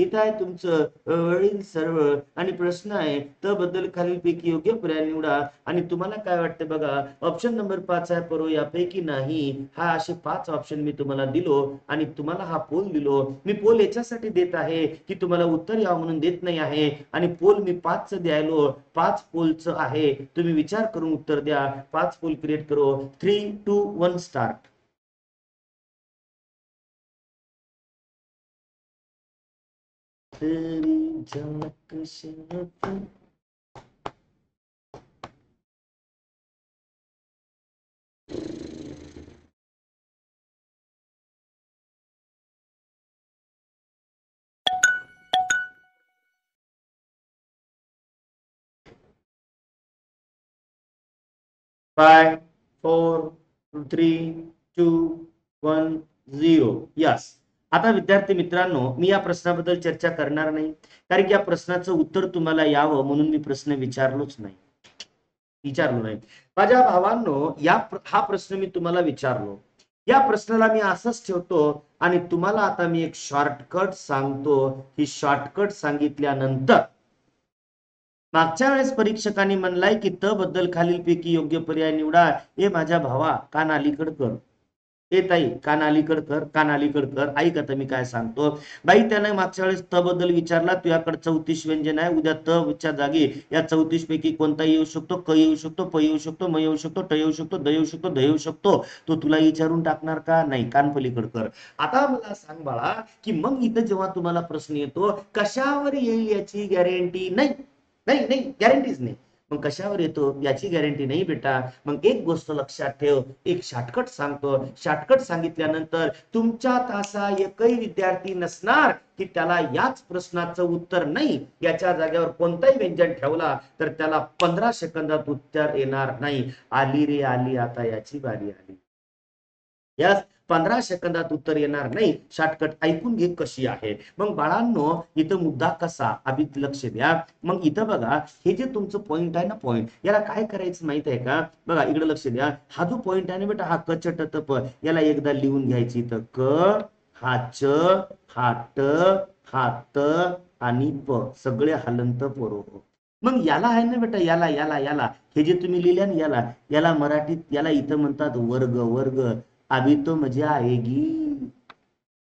इथं आहे तुमचं वडील सर्व. आणि प्रश्न आहे त बद्दल खालीलपैकी योग्य पर्याय निवडा. आणि तुम्हाला काय वाटतं बघा, ऑप्शन नंबर 5 आहे पोरो यापैकी नाही. हा असे 5 ऑप्शन मी तुम्हाला दिलो आणि तुम्हाला हा पोल दिलो. मी पोल याच्यासाठी देत आहे की तुम्हाला उत्तर यावं म्हणून देत नाही आहे. आणि पोल मी 5 द्यायलो, 5 पोलचं आहे. तुम्ही विचार करून उत्तर द्या. 5 पोल क्रिएट करो. 3, 2, 1 स्टार्ट. तेरी झलक से 5, 4, 3, 2, 1, 0. यस. आता विद्यार्थी मित्रांनो, मी या प्रश्नाबद्दल चर्चा करणार नाही, कारण की या प्रश्नाचं उत्तर तुम्हाला यावं म्हणून मी प्रश्न विचारलो नाही. माझ्या भावांनो, हा प्रश्न मी तुम्हाला विचारलो. या प्रश्नाला मी असंच ठेवतो आणि तुम्हाला आता मी एक शॉर्टकट सांगतो. ही शॉर्टकट सांगितल्यानंतर मागच्या वेळेस परीक्षकांनी म्हणलाय की त बद्दल खालीलपैकी योग्य पर्याय निवडा. हे माझ्या भावा, कान अलीकड कर. ए ताई, कान अलीकड कर, कान अलीकड कर, ऐक आता मी काय सांगतो. बाई, त्याने मागच्या वेळेस त बद्दल विचारला, तुझ्याकडे 34 व्यंजन आहे, उद्या त च्या जागी या 34 पैकी कोणता येऊ शकतो? क येऊ शकतो, प येऊ शकतो, म येऊ शकतो, ट येऊ शकतो, द येऊ शकतो, ध येऊ शकतो. तो तुला विचारून टाकणार का? नाही, कान पलीकड कर. आता मला सांग बाळा, की मग इथं जेव्हा तुम्हाला प्रश्न येतो कशावर येईल याची गॅरंटी नाही, नाही नाही, गॅरंटीच नाही. मग कशावर येतो याची गॅरंटी नाही बेटा. मग एक गोष्ट लक्षात ठेव, एक शॉर्टकट सांगतो. शॉर्टकट सांगितल्यानंतर तुमच्यात असा एकही विद्यार्थी नसणार की त्याला याच प्रश्नाचं उत्तर नाही, याच्या जागेवर कोणताही व्यंजन ठेवला तर त्याला 15 सेकंदात उत्तर येणार नाही. आली रे आली, आता याची बारी आली. यास 15 सेकंदात उत्तर येणार नाही. शॉर्टकट ऐकून घे कशी आहे. मग बाळांनो, इथं मुद्दा कसा, आधी लक्ष द्या. मग इथं बघा, हे जे तुमचं पॉइंट आहे ना, पॉइंट, याला काय करायचं माहित आहे का? बघा इकडे लक्ष द्या. हा जो पॉइंट आहे ना बेटा, हा क च ट त प, याला एकदा लिहून घ्यायची. इथं क, हा च, हा ट, हा त आणि प, सगळे हलंत बरोबर. मग याला आहे ना बेटा, याला याला याला हे जे तुम्ही लिहिले ना, याला याला मराठीत याला इथं म्हणतात वर्ग. वर्ग, अभी तो मजा आएगी.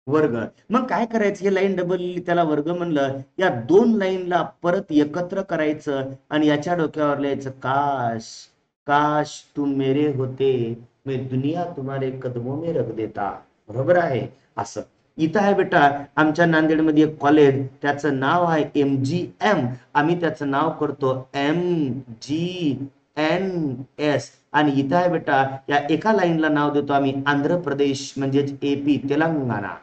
वर्ग. मग काय करायचं, हे लाईन डबल त्याला वर्ग म्हणलं, या दोन लाईनला परत एकत्र करायचं आणि याच्या डोक्यावर लिहायचं काश, काश तुम मेरे होते, मैं दुनिया तुम्हारे कदमों में रख देता. बरोबर आहे. असं इथं आहे बेटा, आमच्या नांदेडमध्ये एक कॉलेज, त्याचं नाव आहे MGM. आम्ही त्याचं नाव करतो MGNS. आणि इथं आहे बेटा, या एका लाईनला नाव देतो आम्ही आंध्र प्रदेश म्हणजेच AP, तेलंगणा.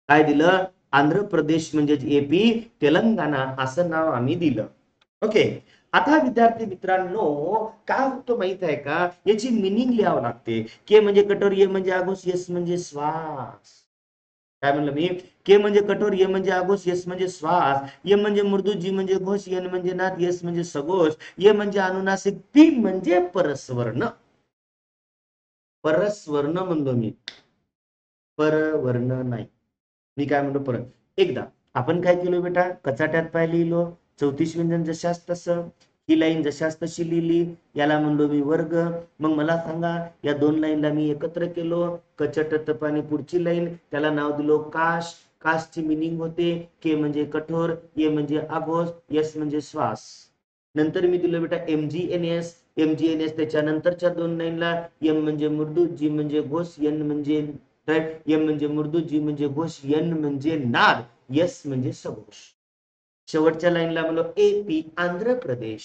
काय दिलं? आंध्र प्रदेश म्हणजेच AP, तेलंगणा असं नाव आम्ही दिलं. ओके. आता विद्यार्थी मित्रांनो, काय होतं माहित आहे का, याची मिनिंग लिहावं लागते. के म्हणजे कठोर, ए म्हणजे आगोश, एस म्हणजे श्वास. काय म्हणलं मी? के म्हणजे कठोर, ए म्हणजे आगोश, एस म्हणजे श्वास, ए म्हणजे मृदू, जी म्हणजे घोष, एन म्हणजे नाद, एस म्हणजे सगोष, ए म्हणजे अनुनासिक, पी म्हणजे परस्वर्ण. परस्वर्ण म्हणलो मी, परवर्ण नाही. मी काय म्हणतो परत एकदा, आपण काय केलं बेटा, कचाट्यात पाय लिहिलो, 34 व्यंजन जशास तसं, ही लाईन जशास तशी लिहिली, याला म्हणलो मी वर्ग. मग मला सांगा, या दोन लाईनला मी एकत्र केलो, कचट तपाने पुढची लाईन, त्याला नाव दिलो काश. काशची मिनिंग होते के म्हणजे कठोर, ए म्हणजे आघोष, एस म्हणजे श्वास. नंतर मी दिलो बेटा MGNS. MGNS त्याच्या नंतरच्या दोन लाईनला, एम म्हणजे मृदू, जी म्हणजे घोष, एन म्हणजे एम म्हणजे मृदू, जी म्हणजे घोष, एन म्हणजे नाद, एस म्हणजे सघोष. शेवटच्या लाईनला म्हणलो AP, आंध्र प्रदेश.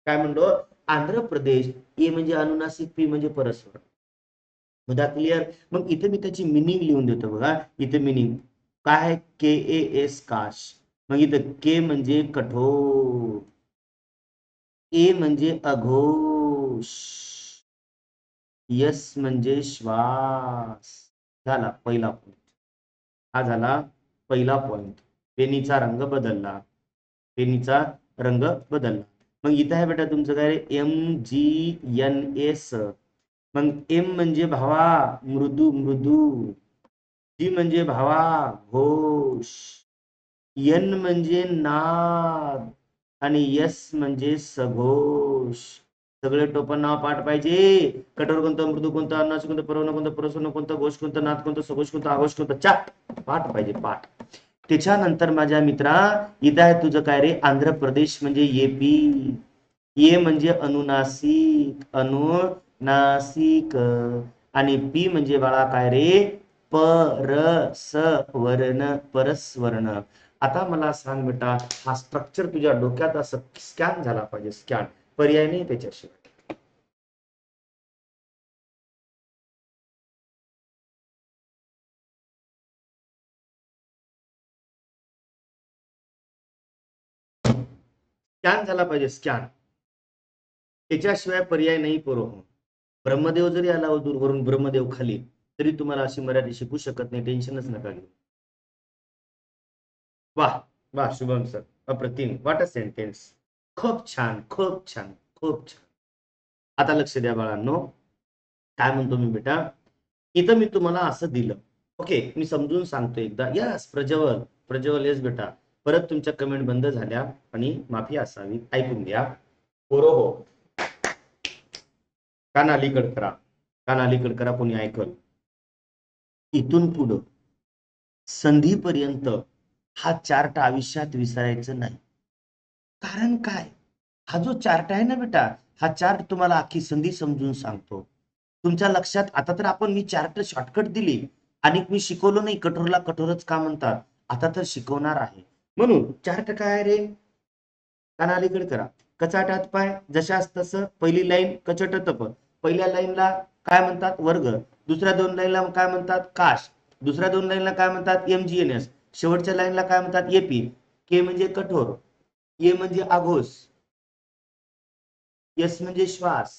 काय म्हणलो? आंध्र प्रदेश. ए म्हणजे अनुनासिक, पी म्हणजे परस्वर. मुद्दा क्लिअर. मग इथे मी त्याची मिनिंग लिहून देतो बघा. इथे मिनिंग काय आहे? KAS, काश. मग इथं के म्हणजे कठोर, ए म्हणजे अघोष, यस म्हणजे श्वास. झाला पहिला पॉइंट. हा झाला पहिला पॉइंट. पेनीचा रंग बदलला, पेनीचा रंग बदलला. मग इथं आहे बेटा तुमचं काय, MGNS. मग एम म्हणजे भावा मृदू, मृदू, जी म्हणजे भावा घोष, एन म्हणजे नाद आणि यस म्हणजे सघोष. सगळे टोपण नाव पाठ पाहिजे. कठोर कोणतं, मृदू कोणतं, अनुनासिक कोणतं, परवर्ण कोणतं, परस्वर्ण कोणतं, घोष कोणतं, नाद कोणतं, सघोष कोणतं, आघोष कोणतं, चार पाठ पाहिजे, पाठ. त्याच्यानंतर माझ्या मित्रा, इथं आहे तुझं काय रे, आंध्र प्रदेश म्हणजे AP. ए म्हणजे अनुनासिक, अनुनासिक, आणि पी म्हणजे बाळा काय रे, परस्वर्ण, परस्वर्ण. आता मला सांग बेटा, हा स्ट्रक्चर तुझ्या डोक्यात असं स्कॅन झाला पाहिजे, स्कॅन, पर्याय नाही त्याच्याशिवाय. स्कॅन झाला पाहिजे, स्कॅन, त्याच्याशिवाय पर्याय नाही पोरो. ब्रह्मदेव जरी आला वरून, ब्रह्मदेव खाली, तरी तुम्हाला अशी मराठी शिकू शकत नाही, टेन्शनच नका घेऊ. वाह वाह शुभम सर, अप्रतिम, व्हॉट अ सेंटेन्स. खूप छान, खूप छान, खूप छान. आता लक्ष द्या बाळांनो, काय म्हणतो मी बेटा, इथं मी तुम्हाला असं दिलं. ओके, मी समजून सांगतो एकदा. यस प्रज्वल, प्रज्वल येस बेटा. परत तुमच्या कमेंट बंद झाल्या आणि माफी असावी. ऐकून घ्या पोरो हो, कान अलीकड करा, कान अलीकड करा, कोणी ऐकल. इथून पुढं संधीपर्यंत हा चार्ट आयुष्यात विसरायचं नाही. कारण काय, हा जो चार्ट आहे ना बेटा, हा चार्ट तुम्हाला अख्खी संधी समजून सांगतो. तुमच्या लक्षात आता तर आपण मी चार्ट शॉर्टकट दिली आणि मी शिकवलो नाही, कठोरला कठोरच का म्हणतात, आता तर शिकवणार आहे. म्हणून चार्ट काय आहे रे, कानालीकडे करा. कचाटात पाय जशास तसं, पहिली लाईन कचट तप, पहिल्या लाईनला काय म्हणतात वर्ग, दुसऱ्या दोन लाईनला काय म्हणतात काश, दुसऱ्या दोन लाईनला काय म्हणतात एमजीएनएस, शेवटच्या लाईनला काय म्हणतात एपी. के म्हणजे कठोर, ए म्हणजे आघोष, एस म्हणजे श्वास,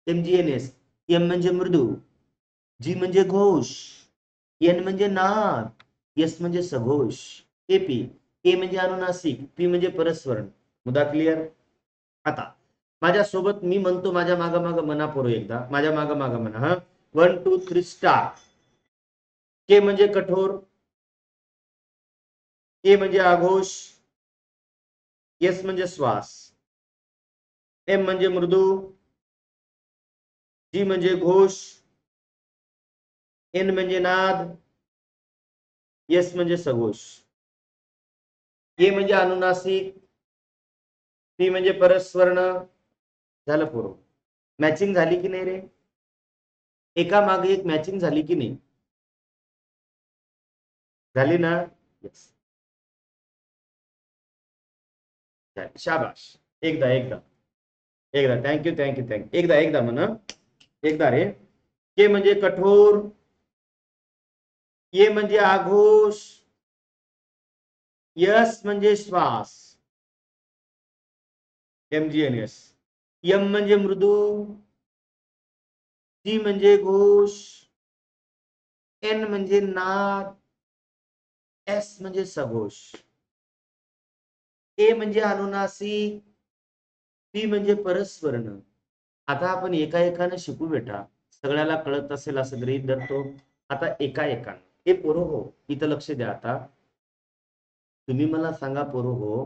एमजीएनएस, एम म्हणजे मृदू, जी म्हणजे घोष, एन म्हणजे नाद, एस म्हणजे सघोष, एपी. ए म्हणजे अनुनासिक, पी म्हणजे परस्वरण. मुद्दा क्लिअर. आता माझ्या सोबत मी म्हणतो, माझ्या माग माग म्हणा पोरो, एकदा माझ्या माग माग म्हणा. हा, 1 2 3 स्टार्ट. के म्हणजे कठोर, ए म्हणजे आघोष, एस म्हणजे श्वास, एम म्हणजे मृदू, जी म्हणजे घोष, एन म्हणजे नाद, एस म्हणजे सघोष. ए म्हणजे अनुनासिक, पी म्हणजे परस्वर्ण. झालं पोरो. मॅचिंग झाली की नाही रे, एका मागे एक मॅचिंग झाली की नाही, झाली ना. येस, शाबाश. एकदा एकदा एकदा, थँक्यू थँक्यू थँक्यू, एकदा एकदा म्हणा, एकदा रे. के म्हणजे कठोर, ये म्हणजे आघोष, यस म्हणजे श्वास, एमजीएनएस, यम म्हणजे मृदू, टी म्हणजे घोष, एन म्हणजे नाद, एस म्हणजे सघोष, ए म्हणजे अनुनासिक, पी म्हणजे परस्वर्ण. आता आपण एका एकानं शिकू बेटा, सगळ्याला कळत असेल असं गृहीत धरतो. आता एका एकानं, हे पोरो हो, इथं लक्ष द्या. आता तुम्ही मला सांगा पोरो हो,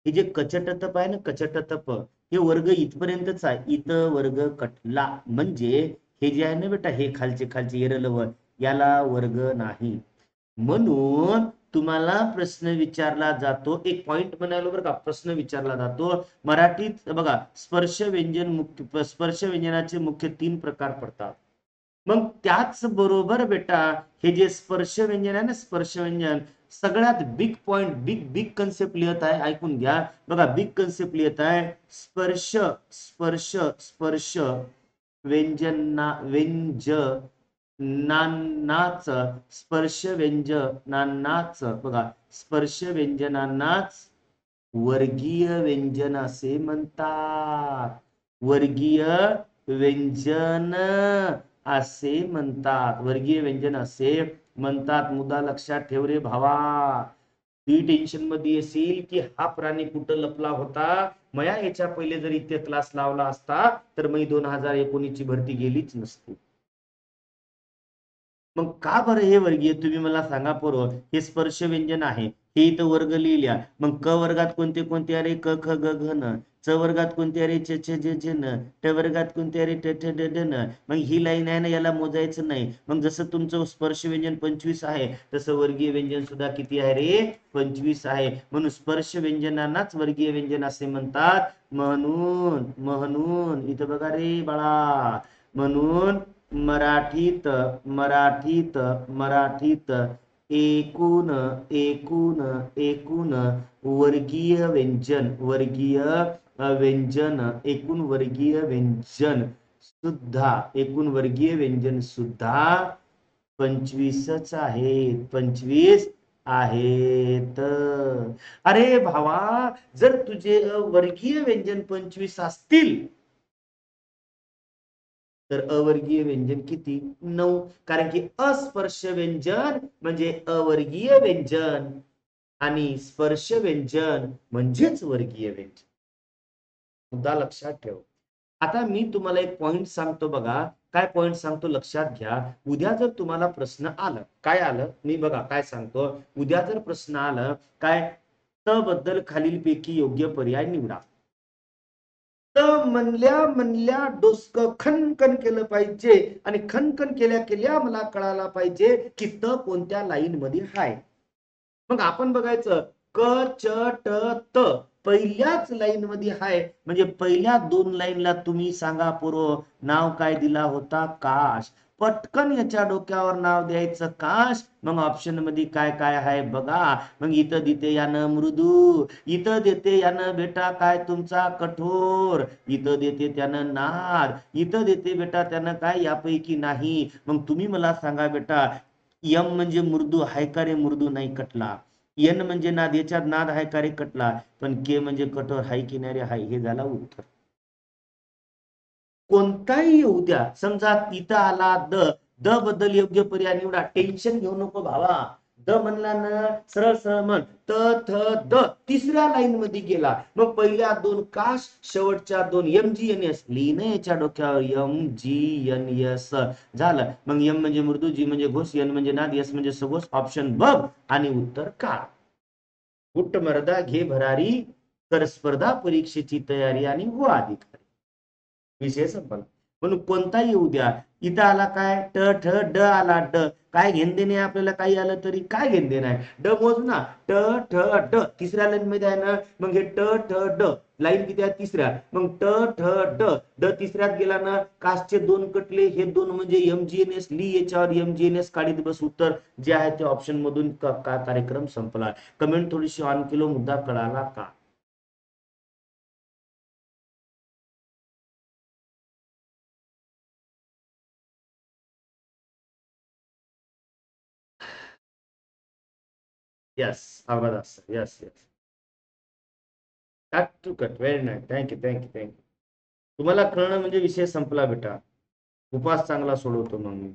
हे जे कचटतप आहे ना, कचटतप, हे वर्ग इथपर्यंतच आहे. इथं वर्ग कटला म्हणजे हे जे आहे ना बेटा, हे खालचे खालचे इरलवन, याला वर्ग नाही. म्हणून तुम्हाला प्रश्न विचारला जातो, एक पॉइंट म्हणालो बरं का, प्रश्न विचारला जातो मराठीत बघा. स्पर्श व्यंजन मुख्य, स्पर्श व्यंजनाचे मुख्य 3 प्रकार पडतात. मग त्याच बरोबर बेटा, हे जे स्पर्श व्यंजन आहे ना, स्पर्श व्यंजन, सगळ्यात big point, big big concept लिहित आहे, ऐकून घ्या बघा. बिग कन्सेप्ट लिहित आहे, स्पर्श स्पर्श स्पर्श व्यंजना व्यंजनांनाच, स्पर्श व्यंजनांनाच बघा, स्पर्श व्यंजनांनाच वर्गीय व्यंजन असे म्हणतात. वर्गीय व्यंजन असे म्हणतात, वर्गीय व्यंजन असे म्हणतात. मुद्दा लक्षात ठेव रे भावा. ही टेन्शन मध्ये येशील की हा प्राणी कुठं लपला होता, मया याच्या पहिले जर इथे क्लास लावला असता तर मी 2019 ची भरती गेलीच नसती. मग का बरं हे वर्गीय, तुम्ही मला सांगा पोरं. हे स्पर्श व्यंजन आहे, हे इथं वर्ग लिहिल्या. मग क वर्गात कोणते कोणते, अरे क ख ग घ न. च वर्गात कोणते, अरे च छ ज झ न. ट वर्गात कोणते, अरे ट ठ ड ड न. मग ही लाईन आहे ना, याला मोजायचं नाही. मग जसं तुमचं स्पर्श व्यंजन 25 आहे, तसं वर्गीय व्यंजन सुद्धा किती आहे रे, 25 आहे. म्हणून स्पर्श व्यंजनांनाच वर्गीय व्यंजन असे म्हणतात. म्हणून म्हणून इथं बघा रे बाळा, म्हणून मराठीत मराठीत मराठीत एकूण एकूण एकूण वर्गीय व्यंजन, वर्गीय व्यंजन, एकूण वर्गीय व्यंजन सुद्धा, एकूण वर्गीय व्यंजन सुद्धा 25च आहेत, 25 आहेत. अरे भावा, जर तुझे वर्गीय व्यंजन 25 असतील तर अवर्गीय व्यंजन किती, 9. कारण की अस्पर्श व्यंजन म्हणजे अवर्गीय व्यंजन आणि स्पर्श व्यंजन म्हणजेच वर्गीय व्यंजन. मुद्दा लक्षात ठेव. आता मी तुम्हाला एक पॉइंट सांगतो बघा. काय पॉइंट सांगतो लक्षात घ्या. उद्या जर तुम्हाला प्रश्न आलं, काय आलं मी बघा काय सांगतो. उद्या जर प्रश्न आलं काय, त बद्दल खालीलपैकी योग्य पर्याय निवडा. तर म्हणल्या म्हणल्या डोसकं खनखन केलं पाहिजे आणि खनखन केल्या केल्या मला कळायला पाहिजे की त कोणत्या लाईन मध्ये आहे. मग आपण बघायचं क च ट त पहिल्याच लाईन मध्ये आहे, म्हणजे पहिल्या दोन लाईनला तुम्ही सांगा पूर्व नाव काय दिला होता, काश. पटकन याच्या डोक्यावर नाव द्यायचं काश. मग ऑप्शन मध्ये काय काय आहे बघा. मग इथं देते यानं मृदू, इथं देते यानं बेटा काय तुमचा कठोर, इथं देते त्यानं नाद, इथं देते बेटा त्यानं काय यापैकी नाही. मग तुम्ही मला सांगा बेटा यम म्हणजे मृदू आहे का रे, मृदू नाही कटला. एन म्हणजे नाद, याच्यात नाद आहे का रे, कटला. पण के म्हणजे कठोर हाय की नाही रे, हाय. हे झालं उत्तर. कोणताही येऊ द्या, समजा तिथं आला द, द बद्दल योग्य पर्याय निवडा. टेन्शन घेऊ नको भावा. द म्हणला ना, सरळ सरळ म्हण त थ द. तिसऱ्या लाईन मध्ये गेला, मग पहिल्या दोन काश, शेवटच्या दोन एम जी एन एस. लिहिणं याच्या डोक्यावर एम जी एन एस झालं. मग एम म्हणजे मृदू, जी म्हणजे घोष, एन म्हणजे नाद, एस म्हणजे सगोस. ऑप्शन बघ आणि उत्तर काढ. गुट्ट मर्दा घे भरारी, कर स्पर्धा परीक्षेची तयारी आणि हो अधिकारी. विषय संपला. म्हणून कोणताही येऊ द्या. इथं आला काय ट ठ ड आला ड, काय घेण देणे आपल्याला, काही आलं तरी काय घेण देणं आहे. ड मोज ना, ट ठ ड तिसऱ्या लाईन मध्ये आहे ना. मग हे ट ठ ड लाईन किती आहे, तिसऱ्या. मग ट ठ ड ड तिसऱ्यात गेला ना, कासचे दोन कटले, हे दोन म्हणजे एमजीएनएस. ली याच्यावर एमजीएनएस काढीत बस. उत्तर जे आहे ते ऑप्शन मधून का कार्यक्रम संपला. कमेंट थोडीशी ऑन केलो, मुद्दा कळाला का. यस अवदास, yes yes. Cut to cut, very nice. Thank you thank you thank you. तुम्हाला कळणं म्हणजे विषय संपला बेटा. उपास चांगला सोडवतो मग मी.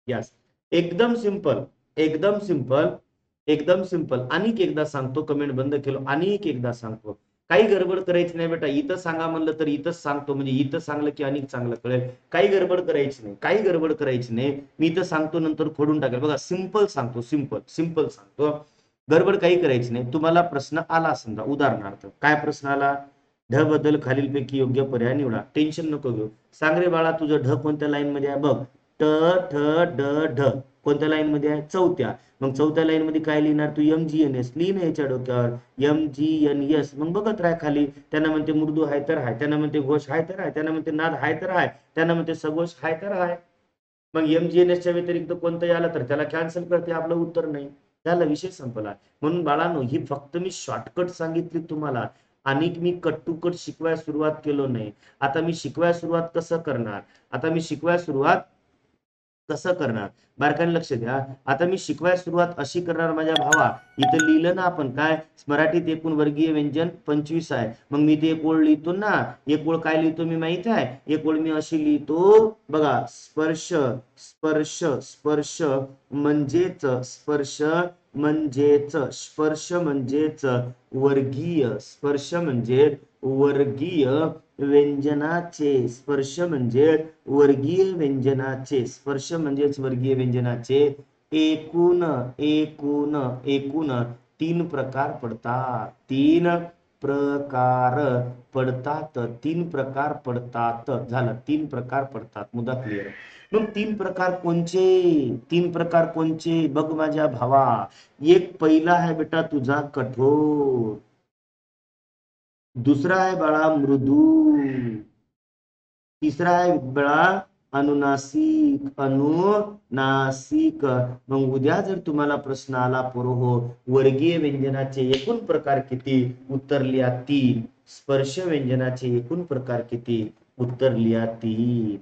यस. एकदम सिंपल, एकदम सिंपल, एकदम सिंपल. अनेक एकदा सांगतो, कमेंट बंद केलो, अनेक एकदा सांगतो. काही गडबड करायची नाही बेटा. इथं सांगा म्हणलं तर इथंच सांगतो, म्हणजे इथं सांगलं की अनेक चांगलं कळेल. काही गडबड करायची नाही, काही गडबड करायची नाही. मी इथं सांगतो नंतर खोडून टाकेल. बघा सिंपल सांगतो, सिंपल सिंपल सांगतो. गडबड काही करायची नाही. तुम्हाला प्रश्न आला समजा, उदाहरणार्थ काय प्रश्न आला, ढ बद्दल खालीलपैकी योग्य पर्याय निवडा. टेन्शन नको घेऊ. सांग रे बाळा तुझं ढ कोणत्या लाईन मध्ये आहे बघ. ट ठ ड ढ कोणत्या लाईन मध्ये आहे, चौथ्या. मग चौथ्या लाईन मध्ये काय लिहिणार तू, एम जी एन एस. लिहिण याच्या डोक्यावर एम जी एन एस. मग बघत राह खाली. त्यांना म्हणते मृदू हाय तर हाय, त्यांना म्हणते घोष हाय तर हाय, त्यांना म्हणते नाद हाय तर हाय, त्यांना म्हणते सघोष हाय तर हाय. मग एम जी एन एसच्या व्यतिरिक्त कोणतंही आलं तर त्याला कॅन्सल करते, आपलं उत्तर नाही. त्याला विषय संपला. म्हणून बाळांनो, ही फक्त मी शॉर्टकट सांगितली तुम्हाला. आणि मी कट टू कट शिकवायला सुरुवात केलो नाही. आता मी शिकवायला सुरुवात कसं करणार, आता मी शिकवायला सुरुवात कसं करणार, बारकाईने लक्ष द्या. आता मी शिकवायला सुरुवात अशी करणार माझ्या भावा. इथं लिहिलं ना आपण काय, मराठीत एकूण वर्गीय व्यंजन 25 आहे. मग मी ते एक ओळ लिहितो ना. एक ओळ काय लिहितो मी माहित आहे, एक ओळ मी अशी लिहितो बघा. स्पर्श स्पर्श स्पर्श म्हणजेच, स्पर्श म्हणजेच, स्पर्श म्हणजेच वर्गीय, स्पर्श म्हणजे वर्गीय व्यंजनाचे, स्पर्श म्हणजे वर्गीय व्यंजनाचे, स्पर्श म्हणजेच वर्गीय व्यंजनाचे एकूण एकूण एकूण 3 प्रकार पडतात. 3 प्रकार पडतात, 3 प्रकार पडतात. झालं, 3 प्रकार पडतात. मुद्दा क्लिअर. मग 3 प्रकार कोणचे, 3 प्रकार कोणचे बघ माझ्या भावा. एक पहिला आहे बेटा तुझा कठोर, दुसरा आहे बाळा मृदू, तिसरा आहे बाळा अनुनासिक, अनुनासिक. मग उद्या जर तुम्हाला प्रश्न आला पोरो, वर्गीय व्यंजनाचे एकूण प्रकार किती, उत्तर लिहा 3. स्पर्श व्यंजनाचे एकूण प्रकार किती, उत्तर लिहा 3.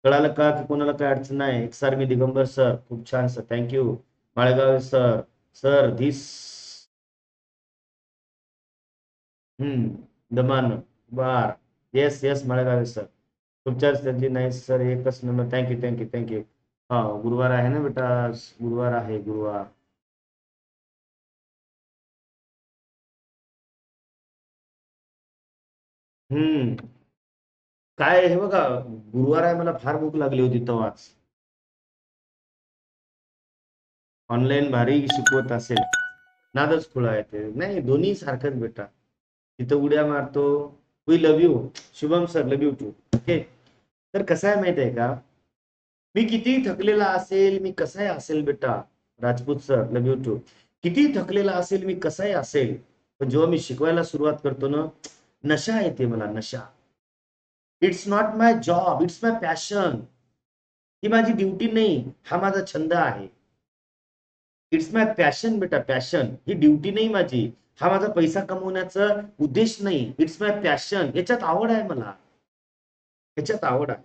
कळालं का, की कोणाला काय अडचण नाही. एकसार मी दिगंबर सर, खूप छान sir, thank you. Malegaon sir, sir this दमान बार. येस येस माळेगाव सर, तुमच्या संधी नाही सर, एकच नंबर. Thank you thank you thank you. हा गुरुवार आहे ना बेटा, गुरुवार आहे, गुरुवार. हम्म. काय हे बघा, गुरुवार आहे, मला फार भूक लागली होती तेव्हाच. ऑनलाईन भारी शिकवत असेल, नादच खुळा आहे ते. नाही दोन्ही सारखंच बेटा. तिथं उड्या मारतो. We love you Shubham sir, love you too. Okay. तर कसं आहे माहित आहे का, मी किती थकलेला असेल, मी कसाही असेल बेटा, Rajput sir love you too. किती थकलेला असेल, मी कसाही असेल, पण जेव्हा मी शिकवायला सुरुवात करतो ना, नशा येते मला, नशा. It's not my job, it's my passion. ही माझी ड्युटी नाही, हा माझा छंद आहे. इट्स माय पॅशन बेटा, पॅशन. ही ड्युटी नाही माझी, हा माझा पैसा कमवण्याचा उद्देश नाही. It's my passion. याच्यात आवड आहे मला, याच्यात आवड आहे.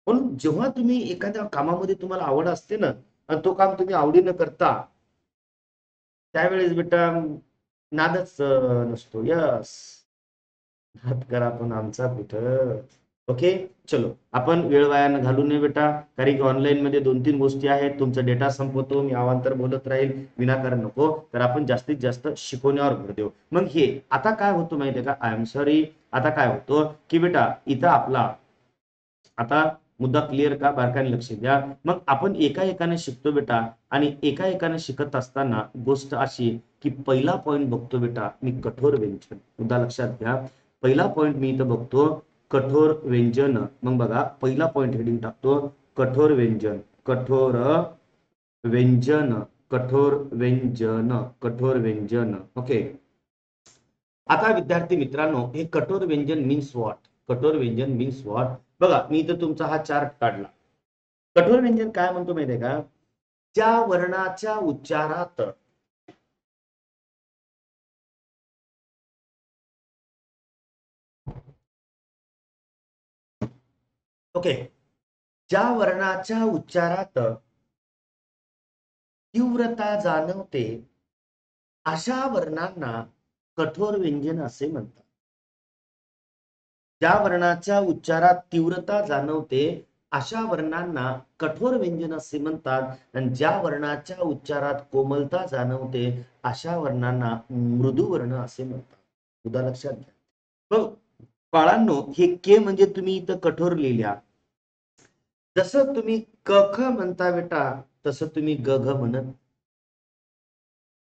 पण जेव्हा तुम्ही एखाद्या कामामध्ये तुम्हाला आवड असते ना, आणि तो काम तुम्ही आवडीनं करता, त्यावेळेस बेटा नादच नसतो. यस, नाद करा पण आमचा कुठं. ओके. चलो, आपण वेळ वाया घालू नये बेटा, कारण की ऑनलाईन मध्ये 2-3 गोष्टी आहेत. तुमचा डेटा संपवतो, मी अवांतर बोलत राहील, विनाकारण नको. तर आपण जास्तीत जास्त शिकवण्यावर भर देऊ. मग हे आता काय होतं माहितीये का, आय एम सॉरी, आता काय होतं की बेटा इथं आपला आता मुद्दा क्लिअर का, बारकाईने लक्ष द्या. मग आपण एका एकाने शिकतो बेटा, आणि एका एकाने शिकत असताना गोष्ट अशी की पहिला पॉइंट बघतो बेटा मी, कठोर व्यंजन. मुद्दा लक्षात घ्या. पहिला पॉइंट मी इथं बघतो कठोर व्यंजन. मग बघा पहिला पॉइंट हेडिंग टाकतो कठोर व्यंजन, कठोर व्यंजन, कठोर व्यंजन, कठोर व्यंजन. ओके. आता विद्यार्थी मित्रांनो, हे कठोर व्यंजन मीन्स व्हॉट, कठोर व्यंजन मीन्स व्हॉट. बघा मी इथं तुमचा हा चार्ट काढला. कठोर व्यंजन काय म्हणतो माहितीये का, ज्या वर्णाच्या उच्चारात, ओके, ज्या वर्णाच्या उच्चारात तीव्रता जाणवते, अशा वर्णांना कठोर व्यंजन असे म्हणतात. ज्या वर्णाच्या उच्चारात तीव्रता जाणवते, अशा वर्णांना कठोर व्यंजन असे म्हणतात. आणि ज्या वर्णाच्या उच्चारात कोमलता जाणवते, अशा वर्णांना मृदू वर्ण असे म्हणतात. मुद्दा लक्षात घ्या. बघ बाळांनो, हे के म्हणजे तुम्ही इथं कठोर लिहिल्या. जसं तुम्ही क ख म्हणता बेटा, तसं तुम्ही ग घ म्हणत.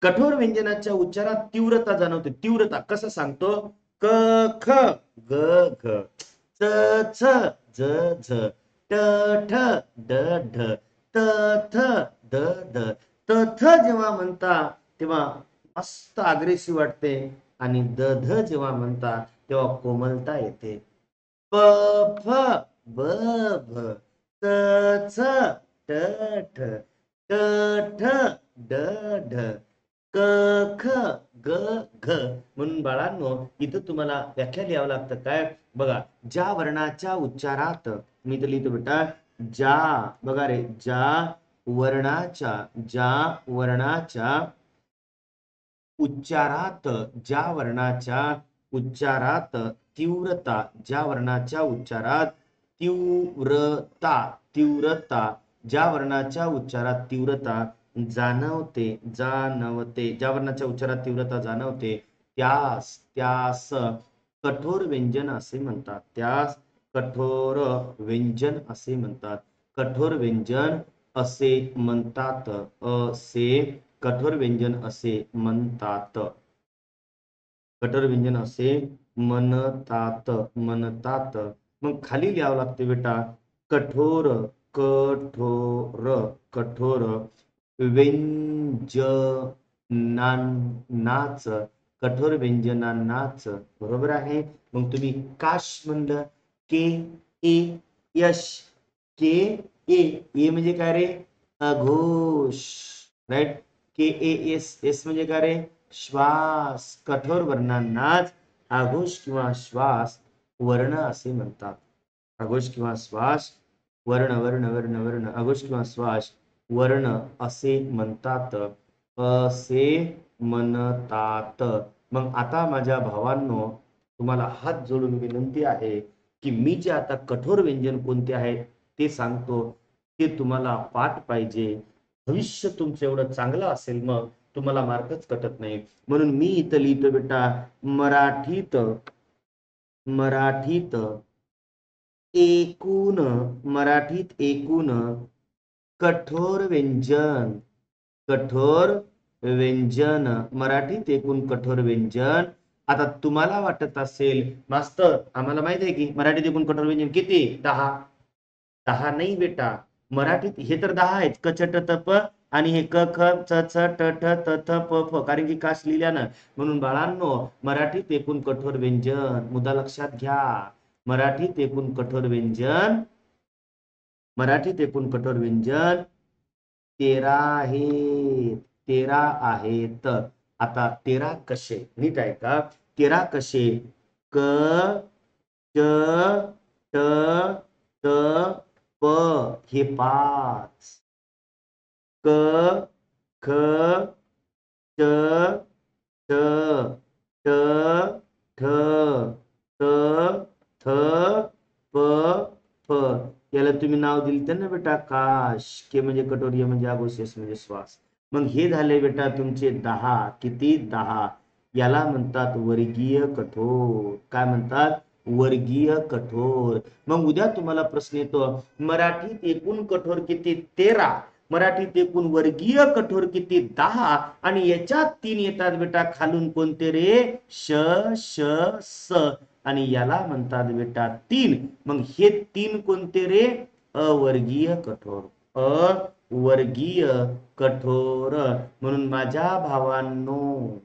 कठोर व्यंजनाच्या उच्चारात तीव्रता जाणवते. तीव्रता कसं सांगतो, क ख ग घ, च छ ज झ, ट ठ ड ढ, त थ द ध. त थ जेव्हा म्हणता तेव्हा मस्त अग्रेसिव्ह वाटते, आणि द ध जेव्हा म्हणता तेव्हा कोमलता येते. प फ ब भ, त च ट ठ, ट ठ ड ढ, क ख ग घ. म्हणून बाळांनो, इथं तुम्हाला व्याख्या लिहावं लागतं. काय बघा, ज्या वर्णाच्या उच्चारात, मी तर लिहितो बेटा, ज्या, बघा रे, ज्या वर्णाच्या, ज्या वर्णाच्या उच्चारात, ज्या वर्णाच्या उच्चारात तीव्रता, ज्या वर्णाच्या उच्चारात तीव्रता, तीव्रता, ज्या वर्णाच्या उच्चारात तीव्रता जाणवते, जाणवते, ज्या वर्णाच्या उच्चारात तीव्रता जाणवते, त्यास, त्यास कठोर व्यंजन असे म्हणतात. त्यास कठोर व्यंजन असे म्हणतात. कठोर व्यंजन असे म्हणतात, असे कठोर व्यंजन असे म्हणतात. कठोर व्यंजन असे म्हणतात, म्हणतात. मग खाली लिहावं लागते बेटा, कठोर, कठोर, कठोर व्यंजनांनाच, कठोर व्यंजनांनाच. बरोबर आहे. मग तुम्ही काश म्हणलं, के ए यश, के ए, ए म्हणजे काय रे, अघोष, right. K A S, S म्हणजे काय रे, श्वास. कठोर वर्णांनाच आघोष किंवा श्वास वर्ण असे म्हणतात. आघोष किंवा श्वास वर्ण, वर्ण, वर्ण, वर्ण, आघोष किंवा श्वास वर्ण असे म्हणतात, असे म्हणतात. मग आता माझ्या भावांनो, तुम्हाला हात जोडून विनंती आहे की मी जे आता कठोर व्यंजन कोणते आहे ते सांगतो, ते तुम्हाला पाठ पाहिजे. भविष्य तुमचं एवढं चांगलं असेल, मग तुम्हाला मार्कच कटत नाही. म्हणून मी इथं लिहितो बेटा, मराठीत, मराठीत एकूण, मराठीत एकूण कठोर व्यंजन, कठोर व्यंजन, मराठीत एकूण कठोर व्यंजन आता तुम्हाला वाटत असेल मास्तर आम्हाला माहित आहे की मराठीत एकूण कठोर व्यंजन किती 10. 10 नाही बेटा, मराठीत हे तर 10 आहेत क छ ट त प आणि हे क ख च छ ट ठ त थ प फ कारण की कास लिहिल्यानं. म्हणून बाळांनो मराठीत एकूण कठोर व्यंजन मुद्दा लक्षात घ्या. मराठीत एकूण कठोर व्यंजन मराठीत एकूण कठोर व्यंजन 13 आहेत. 13 आहेत. आता 13 कसे नीट आहे का? 13 कसे? क च ट त प हे 5. क ख च ट ट ठ त थ प फ याला तुम्ही नाव दिलं ना बेटा काश. के म्हणजे कठोर, य म्हणजे अवशेष म्हणजे श्वास. मग हे झाले बेटा तुमचे 10. किती? 10. याला म्हणतात वर्गीय कठोर. काय म्हणतात? वर्गीय कठोर. मग उद्या तुम्हाला प्रश्न येतो मराठीत एकूण कठोर किती? 13. मराठीत एकूण वर्गीय कठोर किती? 10. आणि याच्यात 3 येतात बेटा खालून कोणते रे? श श स. आणि याला म्हणतात बेटा 3. मग हे 3 कोणते रे? अवर्गीय कठोर. अवर्गीय कठोर. म्हणून माझ्या भावांनो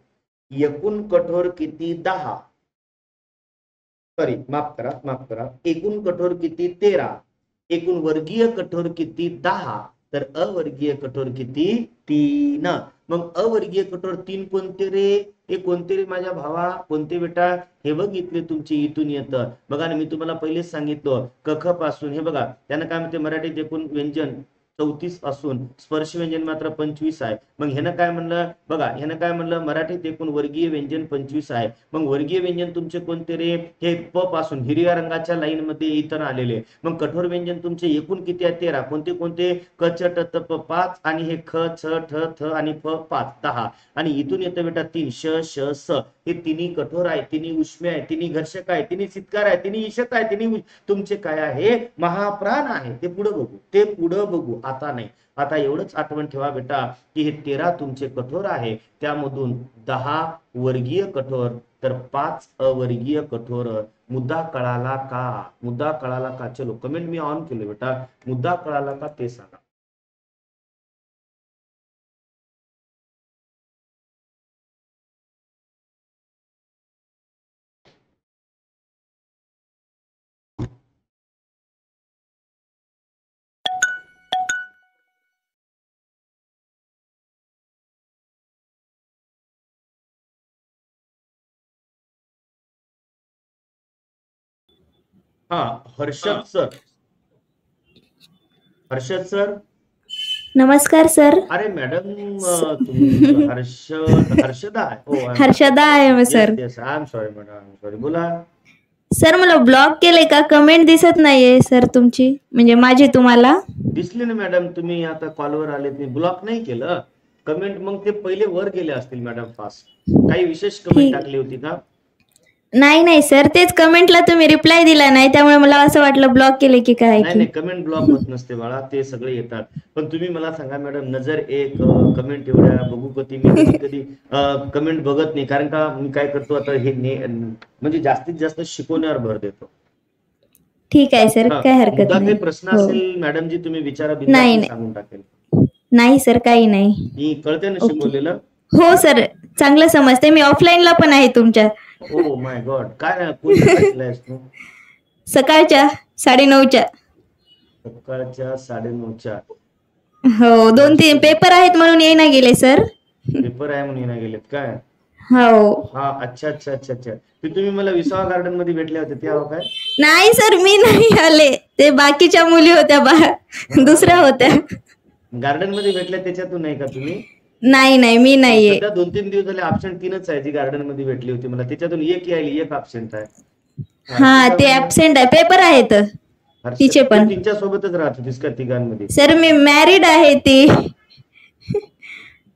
एकूण कठोर किती? 10. सॉरी माफ करा. एकूण कठोर किती? 13. एकूण वर्गीय कठोर किती? 10. तर अवर्गीय कठोर किती? 3. मग अवर्गीय कठोर 3 कोणते रे? हे कोणते रे माझ्या भावा? कोणते बेटा? हे बघितले तुमचे इथून येतं बघा ना. मी तुम्हाला पहिलेच सांगितलं कख पासून हे बघा त्यानं काय म्हणते मराठीत एकूण व्यंजन 34 असून स्पर्श व्यंजन मात्र 25 आहे. मग ह्यानं काय म्हणलं बघा, ह्यानं काय म्हणलं मराठीत एकूण वर्गीय व्यंजन 25 आहे. मग वर्गीय व्यंजन तुमचे कोणते रे? हे प पासून हिरव्या रंगाच्या लाईन मध्ये इथं आलेले. मग कठोर व्यंजन तुमचे एकूण किती आहे? 13. कोणते कोणते? क च ट त प 5 आणि हे ख छ ठ थ आणि फ 5 10. आणि इथून येतं बेटा 3 श श स. हे तिन्ही कठोर आहे, तिन्ही उष्मे आहे, तिन्ही घर्षक आहे, तिन्ही चित्कार आहे, तिन्ही ईशक आहे, तिन्ही तुमचे काय आहे? महाप्राण आहे. ते पुढं बघू आता नाही. आता एवढंच आठवण ठेवा बेटा की हे 13 तुमचे कठोर आहे. त्यामधून 10 वर्गीय कठोर तर 5 अवर्गीय कठोर. मुद्दा कळाला का? मुद्दा कळाला का? चलो कमेंट मी ऑन केलं बेटा. मुद्दा कळाला का ते सांगा. हा हर्षद सर. नमस्कार सर. अरे मॅडम तुमचं हर्षदा आहे. हो हर्षदा आहे sir. Yes I am sorry madam, I am sorry. बोला सर. मला ब्लॉक केले का? कमेंट दिसत नाहीये सर तुमची, म्हणजे माझी तुम्हाला दिसली ना मॅडम. तुम्ही आता कॉलवर आले, तुम्ही ब्लॉक नाही केलं कमेंट. मग ते पहिले वर गेले असतील मॅडम फास्ट. काही विशेष कमेंट टाकली होती का? नाही सर, तेच कमेंटला तुम्ही रिप्लाय दिला नाही, त्यामुळे मला असं वाटलं ब्लॉक केले की काय. नाही कमेंट ब्लॉक होत नसते बाळा, ते सगळे येतात. पण तुम्ही मला सांगा मॅडम, नजर एक कमेंट एवढ्या बघू कधी मी कधी कमेंट बघत नाही. कारण का मी काय करतो आता हे म्हणजे जास्तीत जास्त शिकवण्यावर भर देतो. ठीक आहे सर, काय हरकत नाही. काही प्रश्न असेल मॅडम जी तुम्ही विचारा, नाही सांगून टाकेल. नाही सर, काही नाही. मी कळते ना शिकवलेलं. हो सर, चांगलं समजते. मी ऑफलाईनला पण आहे तुमच्या. Oh my God. काय कोणत्या तू? सकाळच्या 9:30च्या. सकाळच्या 9:30च्या. हो, 2-3 पेपर आहेत म्हणून येईना गेले सर. पेपर आहे म्हणून येईना गेलेत काय? हो. हा अच्छा. ते तुम्ही मला विसावा गार्डन मध्ये भेटले होते ते काय? नाही सर, मी नाही आले. ते बाकीच्या मुली होत्या, दुसऱ्या होत्या. गार्डन मध्ये भेटल्या त्याच्यातून नाही का तुम्ही? नाही मी नाहीये. 2-3 दिवस झाले ऍबसेंट 3च आहे जी गार्डन मध्ये भेटली होती मला. त्याच्यातून एक यायली, एक ऍबसेंट आहे. हा, ते ऍबसेंट आहे. पेपर आहेत तिचे पण. तिच्या सोबतच राहत होतीस का तिघांमध्ये? सर मी मॅरिड आहे ती.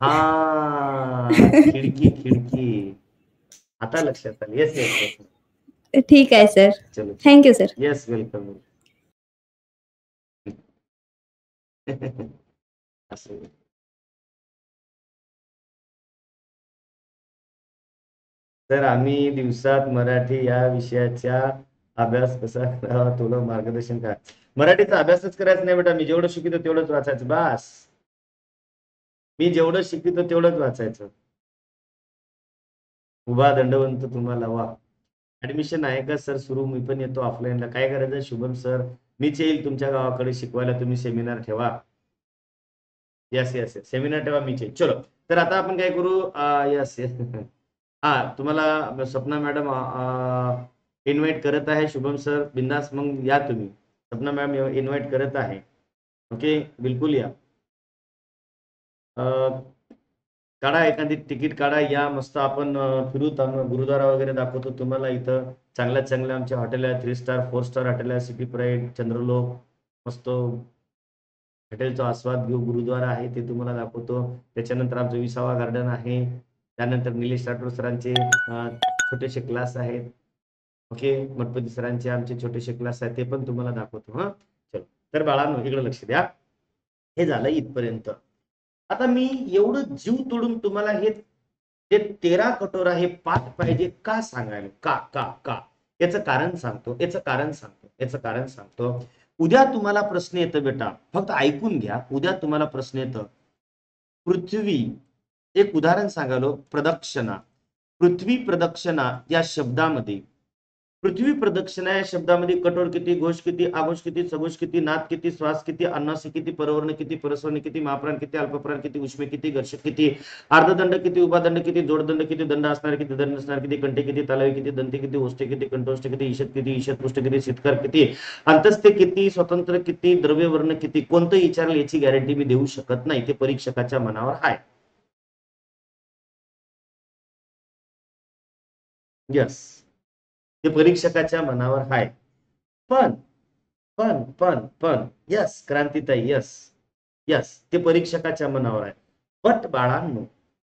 हा खिडकी आता लक्षात आलं. येस. ठीक आहे सर. चलो थँक्यू सर. Yes welcome. असं तर आम्ही दिवसात मराठी या विषयाचा अभ्यास कसा करावा तुला मार्गदर्शन काय. मराठीचा अभ्यासच करायचा नाही बेटा, मी जेवढं शिकतो तेवढंच वाचायचं बास. मी जेवढं शिकतो तेवढंच वाचायचं. उभा दंडवंत तुम्हाला वा. ऍडमिशन आहे का सर सुरू? मी पण येतो ऑफलाईनला. काय करायचं शुभम सर? मीच येईल तुमच्या गावाकडे शिकवायला, तुम्ही सेमिनार ठेवा. यस यस यस, सेमिनार ठेवा, मीच येईल. चलो, तर आता आपण काय करू? Yes yes. हा, तुम्हाला सपना मॅडम इन्व्हाइट करत आहे. शुभम सर बिंदास मग या तुम्ही. सपना मॅम इन्व्हाइट करत आहे. ओके, बिलकुल या. काढा एखादी तिकीट काढा, या मस्त आपण फिरू. गुरुद्वारा वगैरे दाखवतो तुम्हाला. इथं चांगल्या चांगल्या आमचे हॉटेल आहे, 3 स्टार 4 स्टार हॉटेल आहे, सिटी प्राईड, चंद्रलोक. मस्त हॉटेलचा आस्वाद घेऊ. गुरुद्वारा आहे ते तुम्हाला दाखवतो. त्याच्यानंतर आमचं विसावा गार्डन आहे. त्यानंतर निलेश राठोड सरांचे छोटेसे क्लास आहेत. ओके, मठपती सरांचे आमचे छोटेसे क्लास आहेत, ते पण तुम्हाला दाखवतो. हा, चलो. तर बाळांनो इकडे लक्ष द्या. हे झालं इथपर्यंत. आता मी एवढं जीव तोडून तुम्हाला हे जे 13 कटोरा हे पाठ पाहिजे का सांगायला? का याचं कारण सांगतो, याचं कारण सांगतो. उद्या तुम्हाला प्रश्न येतं बेटा, फक्त ऐकून घ्या. उद्या तुम्हाला प्रश्न येतं, पृथ्वी, एक उदाहरण सांगालो, प्रदक्षिणा. पृथ्वी प्रदक्षिणा या शब्दामध्ये, पृथ्वी प्रदक्षिणा या शब्दामध्ये कठोर किती, घोष किती, आघोष किती, सघोष किती, नाद किती, श्वास किती, अन्नासी किती, परवर्ण किती, परस्वर्ण किती, महाप्राण किती, अल्पप्राण किती, उष्मे किती, घर्षक किती, अर्धदंड किती, उपादंड किती, जोडदंड किती, दंड असणार किती, दंड नसणार किती, कंठे किती, तालवी किती, दंते किती, ओष्ठे किती, कंठोष्ठ किती, ईशत किती, ईशत पृष्ठ किती, शीतकार किती, अंतस्थे किती, स्वतंत्र किती, द्रव्यवर्ण किती, कोणतं विचारलं याची गॅरंटी मी देऊ शकत नाही. ते परीक्षकाच्या मनावर आहे. यस, ते परीक्षकाच्या मनावर आहे. पण पण यस क्रांतीताई, यस यस, ते परीक्षकाच्या मनावर आहे. बट बाळांनो,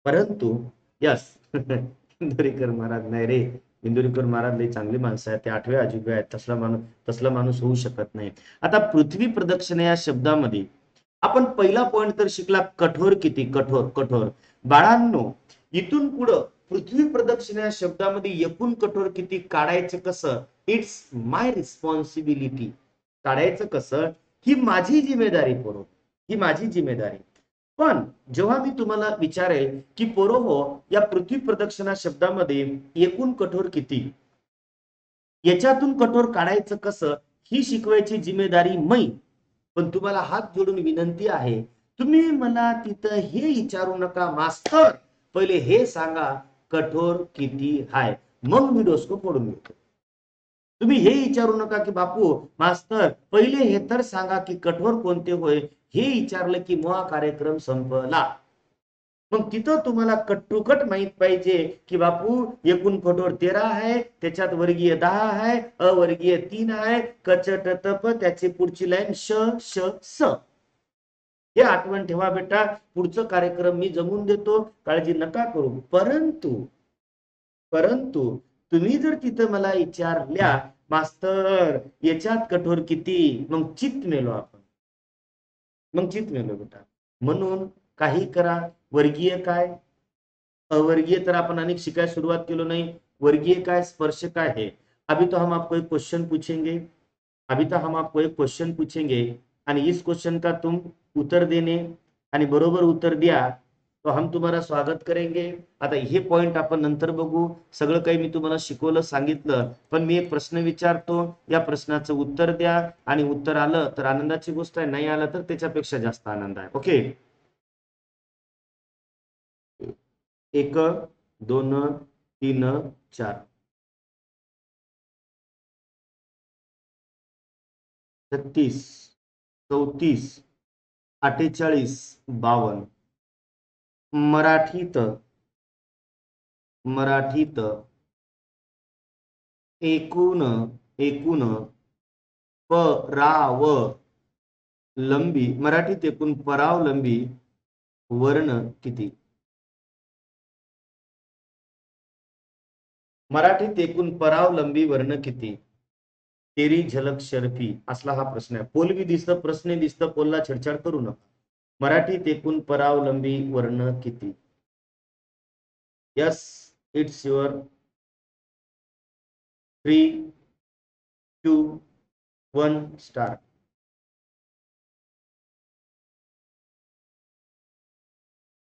परंतु यस इंदुरीकर महाराज नाही रे, इंदुरीकर महाराज लई चांगली माणसं आहेत, ते 8व्या अजिव्य आहेत. तसला माणूस होऊ शकत नाही. आता पृथ्वी प्रदक्षिणा या शब्दामध्ये आपण पहिला पॉइंट तर शिकला, कठोर किती, कठोर. बाळांनो, इथून पुढं पृथ्वी प्रदक्षिणा या शब्दामध्ये एकूण कठोर किती काढायचं कसं, इट्स माय रिस्पॉन्सिबिलिटी. काढायचं कसं ही माझी जिम्मेदारी पोरो, ही माझी जिम्मेदारी. पण जेव्हा मी तुम्हाला विचारेल की पोरो हो, या पृथ्वी प्रदक्षिणा शब्दामध्ये एकूण कठोर किती, याच्यातून कठोर काढायचं कसं, ही शिकवायची जिम्मेदारी मै. पण तुम्हाला हात जोडून विनंती आहे, तुम्ही मला तिथं हे विचारू नका मास्तर, पहिले हे सांगा कठोर किती आहे, मग मी डोसको फोडून घेतो. तुम्ही हे विचारू नका की बापू मास्तर पहिले हे तर सांगा की कठोर कोणते होय, हे विचारलं की मग कार्यक्रम संपला. मग तिथं तुम्हाला कट माहित पाहिजे की बापू एकूण कठोर 13 आहे, त्याच्यात वर्गीय 10 आहे, अवर्गीय 3 आहे, कचट तप, त्याची पुढची लाईन श श स. हे आठवण ठेवा बेटा. पुढचं कार्यक्रम मी जमून देतो, काळजी नका करू. परंतु तुम्ही जर तिथं मला विचारल्या मास्तर याच्यात कठोर किती, मग चित मेलो आपण, मग चित मेलो बेटा. म्हणून काही करा, वर्गीय काय, अवर्गीय तर आपण अनेक शिकायला सुरुवात केलो नाही. वर्गीय काय, स्पर्श काय है, अभी तो हम आपको एक क्वेश्चन पूछेंगे, आणि इस क्वेश्चन का तुम उत्तर देने, आणि बरोबर उत्तर द्या तो हम तुम्हाला स्वागत करेंगे. आता हे पॉइंट आपण नंतर बघू. सगळं काही मी तुम्हाला शिकवलं, सांगितलं, पण मी एक प्रश्न विचारतो, या प्रश्नाचं उत्तर द्या, आणि उत्तर आलं तर आनंदाची गोष्ट आहे, नाही आलं तर त्याच्यापेक्षा जास्त आनंद आहे. ओके, 1 2 3 4 36 34 48 52. मराठीत एकूण परावलंबी, मराठीत एकूण परावलंबी वर्ण किती? मराठीत एकूण परावलंबी वर्ण किती? तेरी झलक शर्फी असला हा प्रश्न आहे. पोल बी दिसतं, प्रश्न दिसतं, पोलला छेडछाड करू नका. मराठीत एकूण परावलंबी वर्ण किती? Yes, it's your 3, 2, 1 start.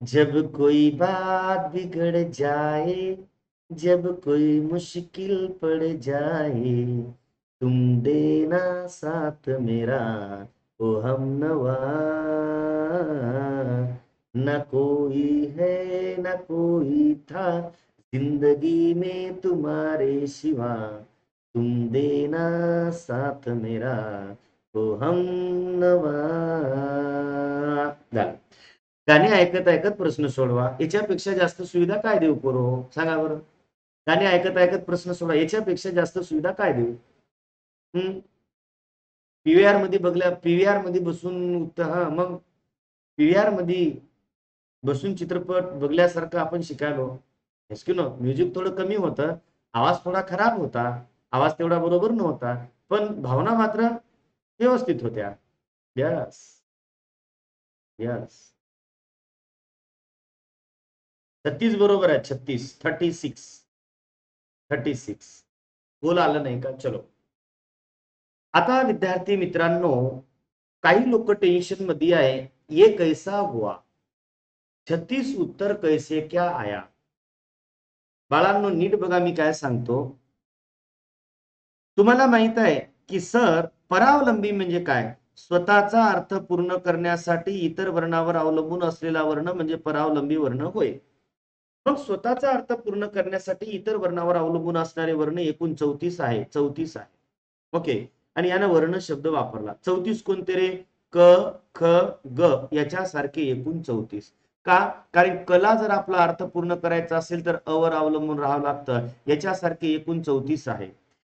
जब कोई बात बिगड़ जाए, जब कोई मुश्किल पड़ जाए, तुम देना साथ मेरा ओ हम नवा. न कोई है न कोई था जिंदगी में तुम्हारे सिवा, तुम देना साथ मेरा ओ हम नवा. झालं. गाणे ऐकत ऐकत प्रश्न सोडवा. याच्यापेक्षा जास्त सुविधा काय देऊ पोरो, सांगा बरं. गाणे ऐकत ऐकत प्रश्न सोडवा, याच्यापेक्षा जास्त सुविधा काय देऊ. पीव्हीआर मध्ये बघल्या, पीव्हीआर मध्ये बसून हा मग पीव्हीआर मध्ये बसून चित्रपट बघल्यासारखं आपण शिकायलो. म्युझिक थोडं कमी होतं, आवाज थोडा खराब होता, आवाज तेवढा बरोबर नव्हता, पण भावना मात्र व्यवस्थित होत्या. Yes yes. 36 बरोबर आहे. 36 बोल आलं नाही का. चलो आता विद्यार्थी मित्रांनो, काही लोक टेन्शन मध्ये आहे. ये कैसा हुआ, 36 उत्तर कैसे क्या आया. बाळांनो नीट बघा मी काय सांगतो. तुम्हाला माहित आहे की सर परावलंबी म्हणजे काय. स्वतःचा अर्थ पूर्ण करण्यासाठी इतर वर्णावर अवलंबून असलेला वर्ण म्हणजे परावलंबी वर्ण होय. मग स्वतःचा अर्थ पूर्ण करण्यासाठी इतर वर्णावर अवलंबून असणारे वर्ण एकूण 34 आहे. 34 आहे. ओके. आणि यानं वर्ण शब्द वापरला. 34 कोणते रे. क ख ग याच्यासारखे एकूण 34. का. कारण कला जर आपला अर्थ पूर्ण करायचा असेल तर अवर अवलंबून राहावं लागतं. याच्यासारखे एकूण 34 आहे.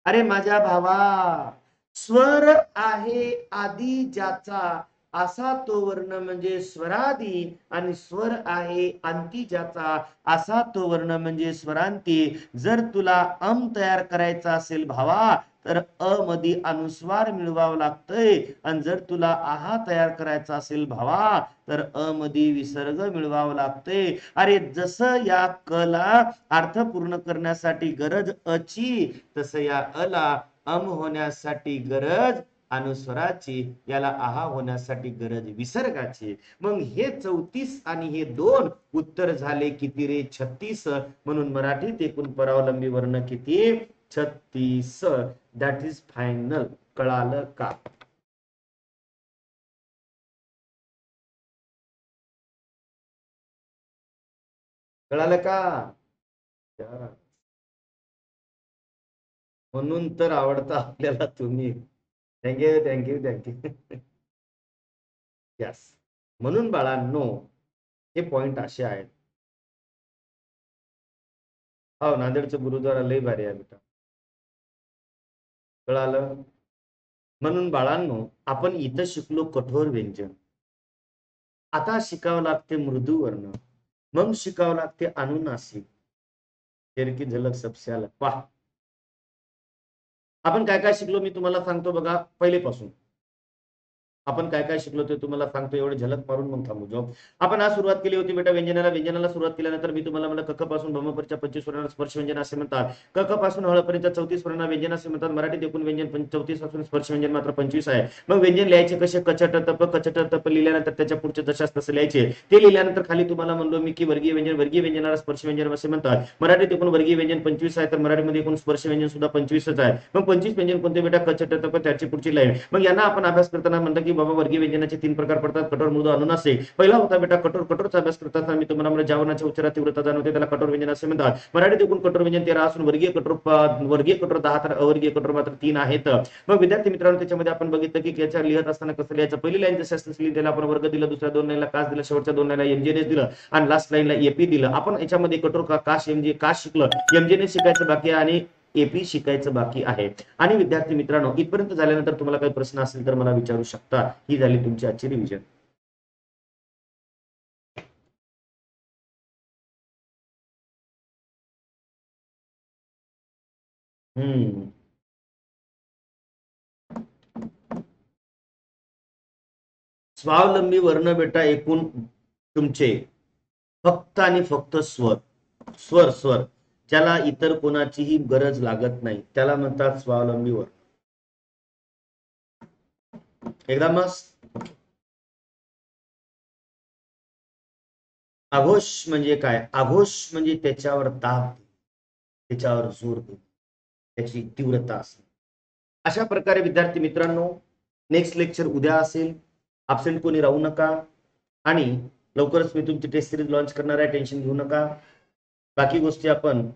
अरे माझ्या भावा, स्वर आहे आधी ज्याचा असा तो वर्ण म्हणजे स्वरादी, आणि स्वर आहे अंती ज्याचा असा तो वर्ण म्हणजे स्वरांती. जर तुला अम तयार करायचा असेल भावा तर अ मध्ये अनुस्वार मिळवावं लागतंय, आणि जर तुला आहा तयार करायचा असेल भावा तर अ मध्ये विसर्ग मिळवावं लागतंय. अरे जसं या कला अर्थ पूर्ण करण्यासाठी गरज अची, तसं या अला अम होण्यासाठी गरज अनुस्वराची, याला आहा होण्यासाठी गरज विसर्गाची. मग हे 34 आणि हे 2 उत्तर झाले किती रे. 36. म्हणून मराठीत एकूण परावलंबी वर्ण किती. 36. That is final. कळालं का. कळालं का. म्हणून तर आवडता आपल्याला तुम्ही. Thank you thank you thank you. यस. म्हणून बाळांनो हे पॉइंट असे आहेत. हो नांदेडचं गुरुद्वारा लय भारी आहे बेटा. कळालं. म्हणून बाळांनो आपण इथं शिकलो कठोर व्यंजन. आता शिकावं लागते मृदू वर्ण, मग शिकावं लागते अनुनासिक. तेर की झलक सबसे अलग. पहा आपण काय काय शिकलो मी तुम्हाला सांगतो बघा. पहिलेपासून आपण काय काय शिकलो ते तुम्हाला सांगतो. एवढे झलक मारून मग थांबू जाऊ. आपण आज सुरुवात केली होती बेटा व्यंजनाला सुरुवात केल्यानंतर मी तुम्हाला म्हणलं कक पासून भमपर्यंतच्या 25 वर्णांना स्पर्श व्यंजन असे म्हणतात. कक पासून हळपर्यंत 34 वर्णांना व्यंजन असे म्हणतात. मराठीत एकूण व्यंजन 34 असून स्पर्श व्यंजन मात्र 25 आहे. मग व्यंजन लिहायचे कसे. कचट तप लिहिल्यानंतर त्याच्या पुढचे जशास तसे लिहायचे. ते लिहिल्यानंतर खाली तुम्हाला म्हणलो मी की वर्गीय व्यंजनाला स्पर्श व्यंजन असे म्हणतात. मराठीत एकूण वर्गीय व्यंजन 25 आहे, तर मराठीमध्ये एकूण स्पर्श व्यंजन सुद्धा 25च आहे. मग 25 व्यंजन कोणते बेटा. कचट तप त्याची पुढची लाईन. मग यांना आपण अभ्यास करताना म्हणतो की बाबा वर्गीय व्यंजनाचे 3 प्रकार पडतात. कठोर मृदू अनुनासिक. पहिला होता बेटा कठोर. कठोरचा अभ्यास करताना मी तुम्हाला म्हणजे ज्या वर्णाच्या उच्चारात तीव्रता जाणवते त्याला कठोर व्यंजन असे म्हणतात. मराठीत एकूण कठोर व्यंजन 13 असून वर्गीय कठोर 10 तर अवर्गीय कठोर मात्र 3 आहेत. मग विद्यार्थी मित्रांनो त्याच्यामध्ये आपण बघितलं की याच्या लिहित असताना कसं लिहायचं. पहिली लाईन जशी असली त्याला आपण वर्ग दिलं, दुसऱ्या 2 लाईनला काश दिलं, शेवटच्या 2 लाईनला एमजेएस दिलं, आणि लास्ट लाईनला एपी दिलं. आपण याच्यामध्ये कठोर काश एमजे काश शिकलं, एमजेएस शिकायचं बाकी आहे आणि एपी शिकायचं बाकी आहे. आणि विद्यार्थी मित्रांनो इथपर्यंत झाल्यानंतर तुम्हाला काही प्रश्न असेल तर मला विचारू शकता. ही झाली तुमची आजची रिव्हिजन. स्वावलंबी वर्ण बेटा एकूण तुमचे फक्त आणि फक्त स्वर. स्वर स्वर ज्याला इतर कोणाचीही गरज लागत नाही त्याला म्हणतात स्वावलंबी वर्ण. एकदा मस्त. आघोष म्हणजे काय? आघोष म्हणजे त्याच्यावर दाब, त्याच्यावर जोर देणे, त्याची तीव्रता असणे. अशा प्रकारे विद्यार्थी मित्रांनो, नेक्स्ट लेक्चर उद्या असेल. अब्सेंट कोणी राहू नका. आणि लवकरच मी तुमची टेस्ट सिरीज लॉन्च करणार आहे, टेन्शन घेऊ नका. बाकी गोष्टी आपण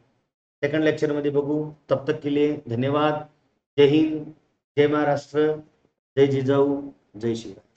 सेकंड लेक्चर मध्ये बघू. तब तक के लिए धन्यवाद. जय हिंद, जय महाराष्ट्र, जय जिजाऊ, जय शिवराय.